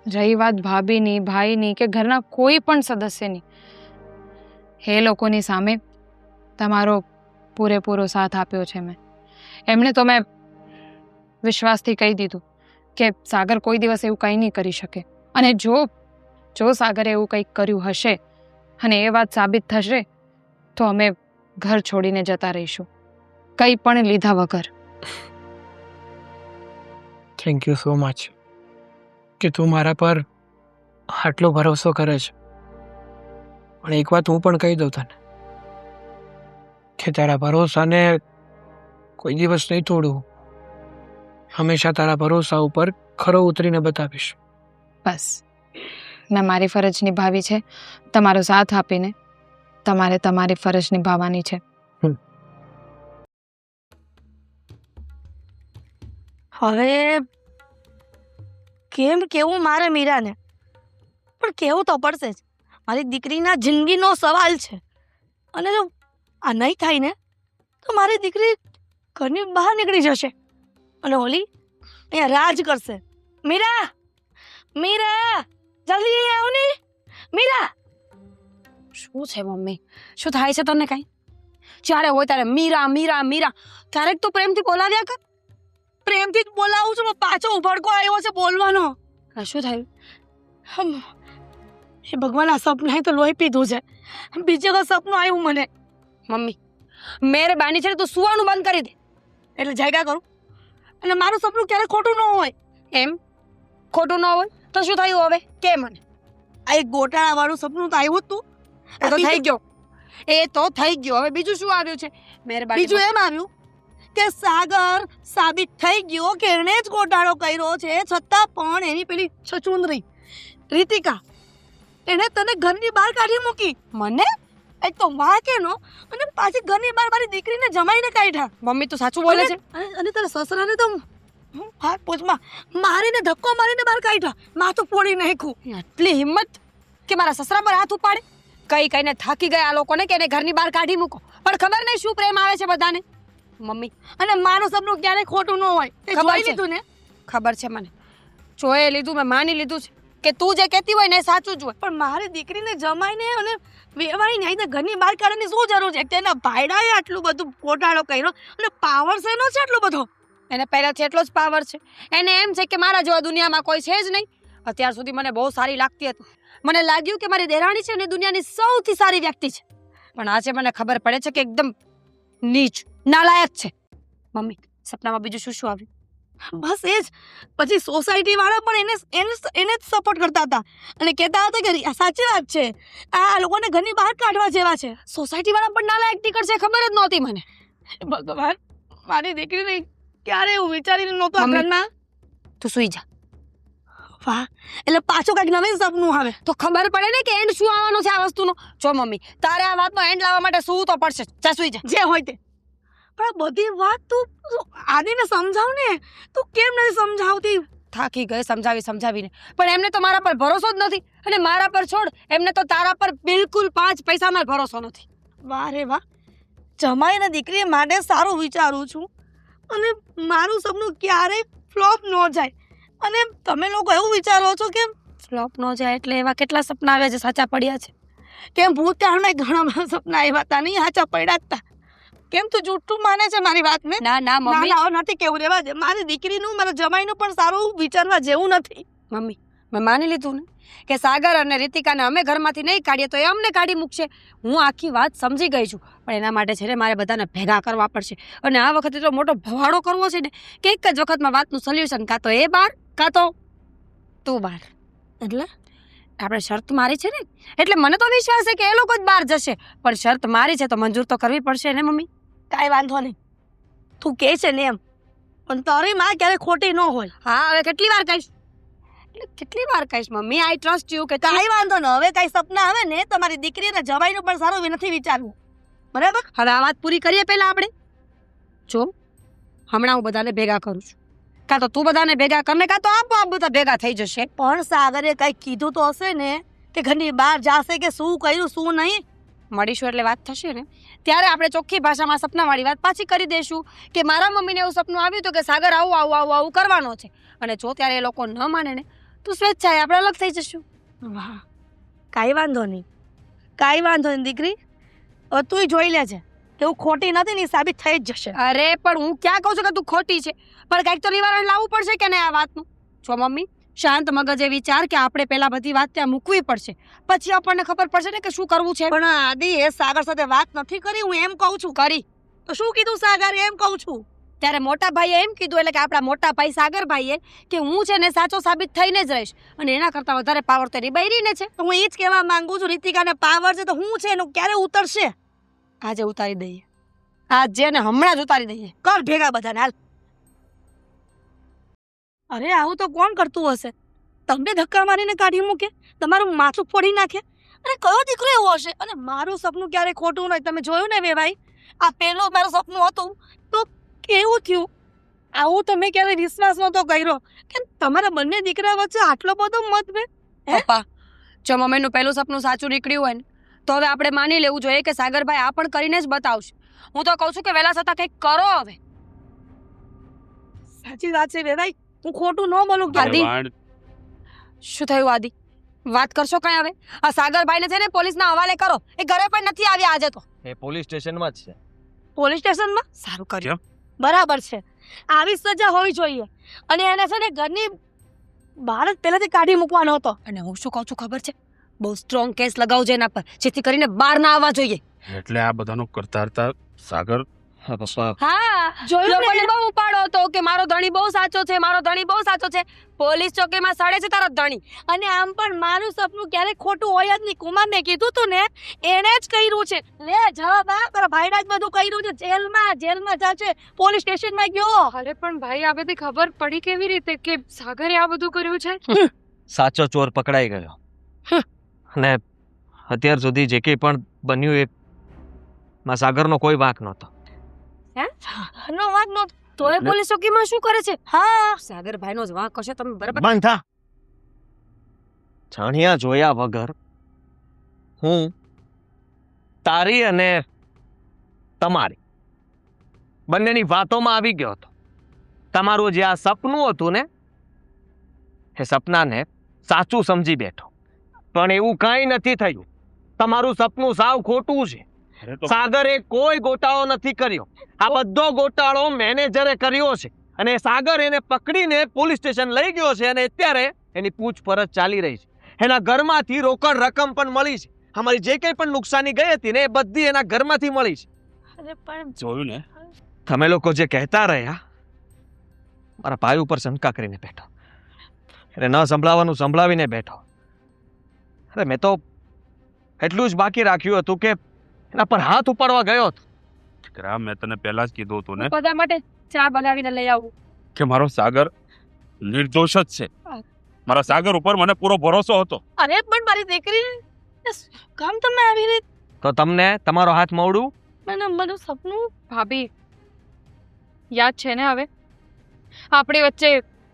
રહી વાત ભાભીની, ભાઈની કે ઘરના કોઈ પણ સદસ્યની, એ લોકોની સામે તમારો પૂરેપૂરો સાથ આપ્યો છે મેં. એમણે તો મેં વિશ્વાસથી કહી દીધું કે સાગર કોઈ દિવસ એવું કંઈ નહીં કરી શકે. અને જો સાગરે એવું કંઈક કર્યું હશે અને એ વાત સાબિત થશે તો અમે ઘર છોડીને જતા રહીશું, કંઈ પણ લીધા વગર. થેન્ક યુ સો મચ કે તું મારા પર આટલો ભરોસો કરે છે. પણ એક વાત હું પણ કહી દઉં તને કે તારા ભરોસાને કોઈ દિવસ નહીં તોડવું. હંમેશા તારા ભરોસા ઉપર ખરો ઉતરીને બતાવીશ. બસ, મેં મારી ફરજ નિભાવી છે. તમારો સાથ આપીને તમારે તમારી ફરજ નિભાવવાની છે. હવે કેમ કેવું મારે મીરાને, પણ કેવું તો પડશે જ. મારી દીકરીના જિંદગીનો સવાલ છે. અને જો આ નહીં થાય ને તો મારી દીકરી ઘરની બહાર નીકળી જશે અને ઓલી અહીંયા રાજ કરશે. મીરા, મીરા, જલ્દી અહીંયા આવ ને. મીરા! શું છે મમ્મી? શું થાય છે તને કાંઈ? જ્યારે હોય ત્યારે મીરા મીરા મીરા. ક્યારેક તો પ્રેમથી બોલાવ્યા કર. પ્રેમથી જ બોલાવું છું, પણ પાછો ઉભડકો આવ્યો છે બોલવાનો. શું થયું? એ ભગવાન, આ સપનાએ તો લોહી પીધું છે. બીજે કોઈ સપનું આવ્યું મને. મમ્મી, મહેરબાની છે ને તું સુવાનું બંધ કરી દે. એટલે જાયગા કરું અને મારું સપનું ક્યારે ખોટું ન હોય. એમ ખોટું ન હોય તો શું થયું હવે? કે મને આ એક ગોટાળા વાળું સપનું તો આવ્યું જ તું. એ તો થઈ ગયો, એ તો થઈ ગયો. હવે બીજું શું આવ્યું છે? મહેરબાની. બીજું એમ આવ્યું કે સાગર સાબિત થઈ ગયો કે એણે જ ગોટાળો કર્યો છે, છતાં પણ એની પેલી છચુંદરી રીતિકા એને તને ઘરની બહાર કાઢી મૂકી. મને એક તો વાંકે નો અને પાછી ઘરની બહાર મારી દીકરીને જમાઈને કાઢ્યા. મમ્મી તું સાચું બોલે છે? અને તારા સસરાને તો હાથ પોચમાં મારીને ધક્કો મારીને બહાર કાઢ્યા, માથું ફોડી નાખ્યું. આટલી હિંમત કે મારા સસરા પર હાથ ઉપાડે? કઈને થાકી ગયા આ લોકોને કે એને ઘરની બહાર કાઢી મૂકો. પણ ખબર નહીં શું પ્રેમ આવે છે બધાને. મમ્મી, અને મારું સપનું ક્યારેય ખોટું ન હોય. તે ખબર જોઈ છે. લીધું ને? ખબર છે મને. જોઈ લીધું, મેં માની લીધું છે કે તું જે કહેતી હોય ને એ સાચું જ હોય. પણ મારી દીકરીને જમાઈને અને વેવાઈને આવીને ઘરની બહાર કાઢવાની શું જરૂર છે? તેના ભાઈડાએ આટલું બધું ગોટાળો કર્યો અને પાવર શેનો છે આટલો બધો? એને પહેલાથી એટલો જ પાવર છે. એને એમ છે કે મારા જેવા દુનિયામાં કોઈ છે જ નહીં. અત્યાર સુધી મને બહુ સારી લાગતી હતી. મને લાગ્યું કે મારી દેરાણી છે ને દુનિયાની સૌથી સારી વ્યક્તિ છે. પણ આજે મને ખબર પડે છે કે એકદમ નીચ, નાલાયક છે. મમ્મી, સપનામાં બીજું શું શું આવ્યું? બસ એ જ. પછી સોસાયટી વાળા પણ એને જ સપોર્ટ કરતા હતા અને કહેતા હતા કે આ સાચી વાત છે, આ લોકોને ઘરની બહાર કાઢવા જેવા છે. સોસાયટી વાળા પણ નાલાયક નીકળશે ખબર જ નહોતી મને. ભગવાન, મારી દીકરીને ક્યારે એવું વિચારીને નહોતું આ મમ્મી. ઘરમાં. તું સુઈ જા. વાહ, એટલે પાછું કંઈક નવીન સપનું આવે. તો ખબર પડે ને કે એન્ડ શું આવવાનો છે આ વસ્તુનો. જો મમ્મી, તારે આ વાતનો એન્ડ લાવવા માટે શું તો પડશે. જા સુઈ જા. જે હોય તે. પણ આ બધી વાત તું આદિને સમજાવ ને. તું કેમ નથી સમજાવતી? થાકી ગઈ સમજાવીને. પણ એમને તો મારા પર ભરોસો જ નથી. અને મારા પર છોડ, એમને તો તારા પર બિલકુલ 5 પૈસાનો ભરોસો નથી. વાહ રે વાહ, જમાઈને દીકરી માટે સારું વિચારું છું, અને મારું સપનું ક્યારેય ફ્લોપ ન જાય. અને તમે લોકો એવું વિચારો છો કે ફ્લોપ ન જાય એટલે એવા કેટલા સપના આવ્યા જે સાચા પડ્યા છે? કેમ ભૂતકાળમાં ઘણા બધા સપના આવ્યા હતા, નહીં સાચા પડ્યા જ હતા. કેમ તું જૂઠું માને છે મારી વાતને? ના ના ના મમ્મી, ના, હવે નથી કેવું, રેવા દે. મારી દીકરીનું મારા જમાઈનું પણ સારું વિચારવા જેવું નથી. મમ્મી મેં માની લીધું ને કે સાગર અને રીતિકાને અમે ઘરમાંથી નહીં કાઢીએ તો એ અમને કાઢી મૂકશે. હું આખી વાત સમજી ગઈ છું, પણ એના માટે છે ને મારે બધાને ભેગા કરવા પડશે. અને આ વખતે તો મોટો ભવાડો કરવો છે ને કે એક જ વખતમાં વાતનું સોલ્યુશન કાં તો એ બાર કાં તો તું બાર. એટલે આપણે શરત મારી છે ને, એટલે મને તો વિશ્વાસ છે કે એ લોકો જ બહાર જશે, પણ શરત મારી છે તો મંજૂર તો કરવી પડશે ને મમ્મી. કાંઈ વાંધો નહીં, તું કહે છે ને એમ, પણ તારી માં ક્યારે ખોટી ન હોય. હા હવે કેટલી વાર કહીશ, એટલે કેટલી વાર કહીશ મમ્મી, આઈ ટ્રસ્ટ યુ કે કાંઈ વાંધો ન. હવે કાંઈ સપના આવે ને તમારી દીકરીને જવાઈનું પણ સારું નથી વિચારવું, બરાબર? હવે આ વાત પૂરી કરીએ પહેલા આપણે. જો હમણાં હું બધાને ભેગા કરું છું, કાં તો તું બધાને ભેગા કરને કાં તો આપોઆપ બધા ભેગા થઈ જશે. પણ સાગરે કંઈક કીધું તો હશે ને કે ઘરની બહાર જાશે કે શું કર્યું શું નહીં. મળીશું એટલે વાત થશે ને ત્યારે આપણે ચોખ્ખી ભાષામાં સપનાવાળી વાત પાછી કરી દઈશું કે મારા મમ્મીને એવું સપનું આવ્યું હતું કે સાગર આવું આવું આવું આવું કરવાનો છે, અને જો ત્યારે એ લોકો ન માને ને તો સ્વેચ્છાએ આપણે અલગ થઈ જશું. વાહ, કાંઈ વાંધો નહીં, કાંઈ વાંધો નહીં દીકરી. હવે તુંય જોઈ લેજે કે હું ખોટી નથી ને, સાબિત થઈ જ જશે. અરે પણ હું ક્યાં કહું છું કે તું ખોટી છે, પણ કંઈક તો નિવારણ લાવવું પડશે કે નહીં આ વાતનું. જો મમ્મી શાંત મગજે વિચાર કે આપણે પહેલા બધી વાત ત્યાં મૂકવી પડશે, પછી આપણને ખબર પડશે ને કે શું કરવું છે. પણ આદિ એ સાગર સાથે વાત નથી કરી, હું એમ કહું છું. કરી તો શું કીધું સાગર એમ કહું છું. ત્યારે મોટા ભાઈએ એમ કીધું, એટલે કે આપણા મોટા ભાઈ સાગર ભાઈએ કે હું છે ને સાચો સાબિત થઈને જ રહીશ, અને એના કરતાં વધારે પાવર તો એની બૈરીને છે. તો હું એ જ કહેવા માંગુ છું, રીતિકાને પાવર છે તો હું છે એનું ક્યારે ઉતરશે? આજે ઉતારી દઈએ, આજે ને હમણાં જ ઉતારી દઈએ. કર ભેગા બધાને, હાલ. અરે આવું તો કોણ કરતું હશે? તમને ધક્કા મારીને કાઢી મૂકે, તમારું માથું ફોડી નાખે. અને કયો દીકરો એવો હશે? અને મારું સપનું ક્યારે ખોટું નહીં. તમે જોયું ને ભાઈ, આ પહેલું મારું સપનું હતું તો કેવું થયું. આવું તમે ક્યારે વિશ્વાસ નહોતો કર્યો કે તમારા બંને દીકરા વચ્ચે આટલો બધો મતભેદ. પપ્પા જો મમ્મીનું પહેલું સપનું સાચું નીકળ્યું હોય ને તો હવે આપણે માની લેવું જોઈએ કે સાગરભાઈ આ પણ કરીને જ બતાવશે. હું તો કહું છું કે વહેલા છતાં કંઈક કરો હવે. સાચી વાત છે ભાઈ, હું ખોટું ન બોલું આદિ. ક્યારે. વાણ, શું થયું આદિ? વાત કરશો કઈ હવે? આ સાગરભાઈને છે ને પોલીસના હવાલે કરો, એ ઘરે પણ નથી આવ્યા આજે તો. એ પોલીસ સ્ટેશનમાં જ છે. પોલીસ સ્ટેશનમાં સારું કર્યું. બરાબર છે, આવી સજા હોવી જોઈએ. અને એને છે ને ઘરની બહાર જ પહેલાથી કાઢી મૂકવાનો હતો. અને હું શું કહું છું ખબર છે, બહુ સ્ટ્રોંગ કેસ લગાવજો એના પર, જેથી કરીને બહાર ના આવવા જોઈએ. એટલે આ બધાનું કરતા હતા સાગર. હા પપ્પા, હા જોયું ને? લોકોને બહુ ઉપાડો હતો કે મારો ધણી બહુ સાચો છે, મારો ધણી બહુ સાચો છે. પોલીસ ચોકીમાં સડે છે તારો ધણી. અને આમ પણ મારું સપનું ક્યારેય ખોટું હોય જ નહીં. કુમાર મેં કીધું તું ને, એને જ કર્યું છે. લે જવાબ આ, તારા ભાઈડા જ બધું કર્યું છે. જેલમાં જાશે, પોલીસ સ્ટેશનમાં ગયો. અરે પણ ભાઈ આ બધી ખબર પડી કેવી રીતે કે સાગરે આ બધું કર્યું છે? સાચો ચોર પકડાઈ ગયો. અને અત્યાર સુધી જે કંઈ પણ બન્યું એ માં સાગરનો કોઈ વાંક નહોતો. નો વાત નો. તોય પોલીસ ચોકીમાં શું કરે છે? હા, સાગરભાઈનો જ વાંક હશે, તમે બરાબર. બંધ થા. જાણ્યા જોયા વગર હું તારી અને તમારી બંનેની વાતોમાં આવી ગયો હતો. તમારું જે આ સપનું હતું ને એ સપનાને સાચું સમજી બેઠો, પણ એવું કાંઈ નથી થયું. તમારું સપનું સાવ ખોટું છે. અરે તો સાગરે કોઈ ગોટાળો નથી કર્યો. આ બધો ગોટાળો મેનેજરે કર્યો છે, અને સાગર એને પકડીને પોલીસ સ્ટેશન લઈ ગયો છે, અને અત્યારે એની પૂછપરછ ચાલી રહી છે. એના ઘરમાંથી રોકડ રકમ પણ મળી છે. અમારી જે કંઈ પણ નુકસાની ગઈ હતી ને એ બધી એના ઘરમાંથી મળી છે. અરે પણ જોયું ને, તમે લોકો જે કહેતા રહ્યા, મારા ભાઈ ઉપર શંકા કરીને બેઠો, એટલે ન સંભળાવવાનું સંભળાવીને બેઠો. અરે મેં તો એટલું જ બાકી રાખ્યું હતું કે એના પર હાથ ઉપાડવા ગયો હતો. દીકરા, મેં તને પહેલા જ કીધું હતું ને બધા માટે ચા બનાવીને લઈ આવું. કે મારો સાગર નિર્દોષ જ છે. મારા સાગર ઉપર મને પૂરો ભરોસો હતો. અરે પણ મારી દીકરી કામ તમે આવી રીતે. તો તમને તમારો હાથ મોડું. મને મારું સપનું. ભાભી યાદ છે ને હવે આપણી વચ્ચે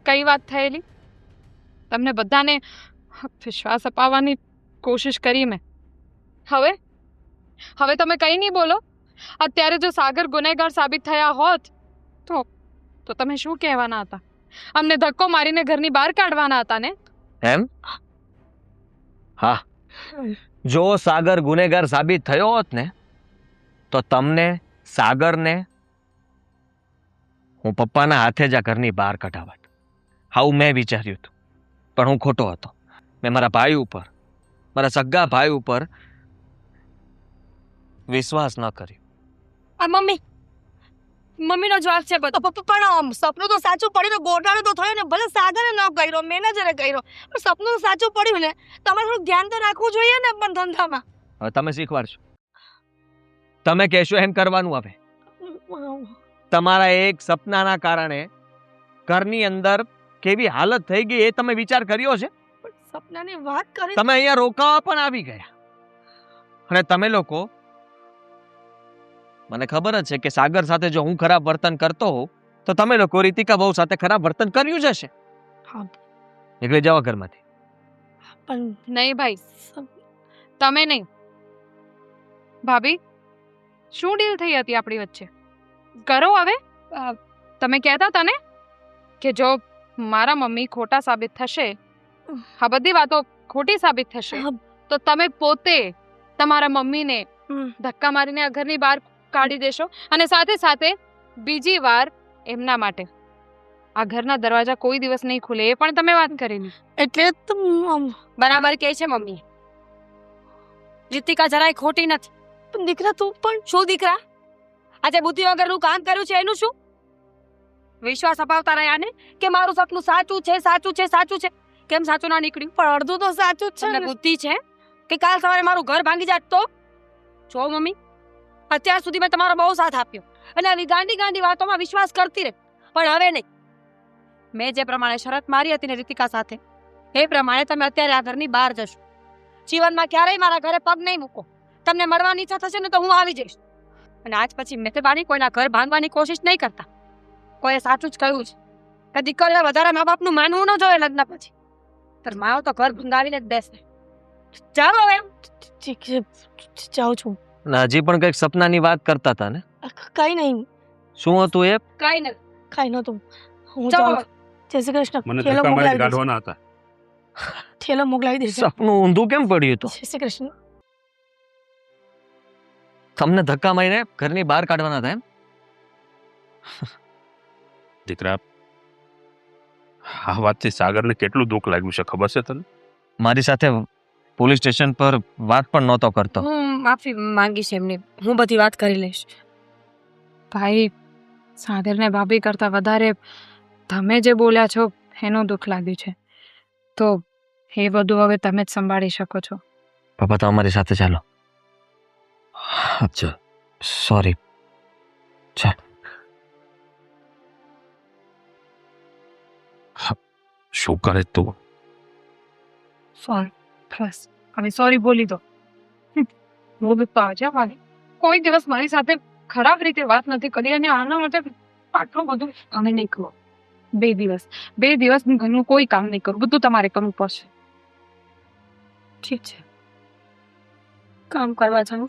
કઈ વાત થયેલી? તમને બધાને વિશ્વાસ અપાવવાની કોશિશ કરી મેં. હવે તમે કંઈ નહીં બોલો. અત્યારે જો સાગર ગુનેગાર સાબિત થયા હોત તો તમે શું કહેવાના હતા? અમને ધક્કો મારીને ઘરની બહાર કાઢવાના હતા ને? એમ? હા, જો સાગર ગુનેગાર સાબિત થયો હોત ને તો તમને, સાગરને હું પપ્પાના હાથે જ આ ઘરની બહાર કઢાવત. આવું મેં વિચાર્યું હતું, પણ હું ખોટો હતો. મેં મારા ભાઈ ઉપર, મારા સગા ભાઈ ઉપર વિશ્વાસ ન કર્યો. આ મમ્મીનો જવાબ છે બધો. પણ સપનું તો સાચું પડ્યું ને, ગોટાળો તો થયો ને. ભલે સાગરે ન કર્યો, મેનેજરે કર્યો, પણ સપનું તો સાચું પડ્યું ને. તમારે થોડું ધ્યાન તો રાખવું જોઈએ ને પણ ધંધામાં. હવે તમે શીખવાડશો, તમે કહેશો એમ કરવાનું. હવે તમારા એક સપનાના કારણે ઘરની અંદર કેવી હાલત થઈ ગઈ એ તમે વિચાર કર્યો છે? સપનાની વાત કરી. તમે અહીંયા રોકાવા પણ આવી ગયા, અને તમે લોકો, મને ખબર જ છે કે સાગર સાથે જો હું ખરાબ વર્તન કરતો હોઉં તો તમે લોકો રીતિકા બહુ સાથે ખરાબ વર્તન કર્યું જ હશે. હા. નીકળી જાઓ ઘરમાંથી. પણ નહીં ભાઈ, તમે નહીં. ભાભી, શું ડીલ થઈ હતી આપણી વચ્ચે? કરો હવે. તમે કહેતા હતા ને કે જો મારા મમ્મી ખોટા સાબિત થશે, આ બધી વાતો ખોટી સાબિત થશે, તો તમે પોતે તમારા મમ્મીને ધક્કા મારીને આ ઘરની બહાર કાઢી દેશો, અને સાથે સાથે બીજી વાર એમના માટે આ ઘરના દરવાજા કોઈ દિવસ નહીં ખુલે, એ પણ તમે વાત કરી. એટલે તો બરાબર કહે છે મમ્મી. રીતિકા જરાય ખોટી નથી. પણ દીકરા તું પણ શું દીકરા, આજે બુદ્ધિ વગરનું કામ કર્યું છે એનું શું? વિશ્વાસ અપાવતા રહ્યા ને કે મારું સપનું સાચું છે, સાચું છે, સાચું છે. કેમ સાચું ના નીકળ્યું? પણ અડધું તો સાચું જ છે તમને ને. બુદ્ધિ છે કે કાલ સવારે મારું ઘર ભાંગી જાત તો? જો મમ્મી, અત્યાર સુધી મેં તમારો બહુ સાથ આપ્યો અને આવી ગાંડી વાતોમાં વિશ્વાસ કરતી રહી, પણ હવે નહીં. મેં જે પ્રમાણે શરત મારી હતી ને રીતિકા સાથે, એ પ્રમાણે તમે અત્યારે આ ઘરની બહાર જશો. જીવનમાં ક્યારેય મારા ઘરે પગ નહીં મૂકો. તમને મળવાની ઈચ્છા થશે ને તો હું આવી જઈશ. અને આજ પછી મહેરબાની કોઈના ઘર ભાંગવાની કોશિશ નહીં કરતા. કોઈએ સાચું જ કહ્યું છે કે દીકરીઓ વધારે મા બાપનું માનવું ન જોઈએ લગ્ન પછી. તાર માઓ તો ઘર ભંગાવીને જ દેશે. જાઓ હવે. ઠીક છે, જાઉં છું. અને હજી પણ કંઈક સપનાની વાત કરતા હતા ને? કઈ નહીં, શું હતું એ? કઈ નથી. કઈ નતું. હું જાઓ જાઉં. જય શ્રી કૃષ્ણ. મને થેલો ધક્કા મારી મોકલાવી દેજો. કાઢવાના હતા. થેલો મોકલાવી દેજો. સપનું ઊંધું કેમ પડ્યું હતું? જય શ્રી કૃષ્ણ. તમને ધક્કા મારીને ઘરની બહાર કાઢવાના હતા એમ? દીકરા, આ વાતથી સાગરને કેટલું દુઃખ લાગ્યું છે ખબર છે તને? મારી સાથે પોલીસ સ્ટેશન પર વાત પણ નહોતો કરતો. હું માફી માંગીશ એમની. હું બધી વાત કરી લઈશ. ભાઈ, સાગરને ભાભી કરતાં વધારે તમે જે બોલ્યા છો એનું દુઃખ લાગ્યું છે, તો એ બધું હવે તમે જ સંભાળી શકો છો. પપ્પા તો અમારી સાથે ચાલો. અચ્છા, સોરી. ચાલ. શું કરે તું? સોરી, બસ હવે સોરી બોલી દો. હું તો આજે મારી કોઈ દિવસ મારી સાથે ખરાબ રીતે વાત નથી કરી, અને આના માટે આટલું બધું અમે નહીં કહો. 2 દિવસ હું ઘરનું કોઈ કામ નહીં કરું, બધું તમારે કરવું પડશે. ઠીક છે, કામ કરવા જાઉં.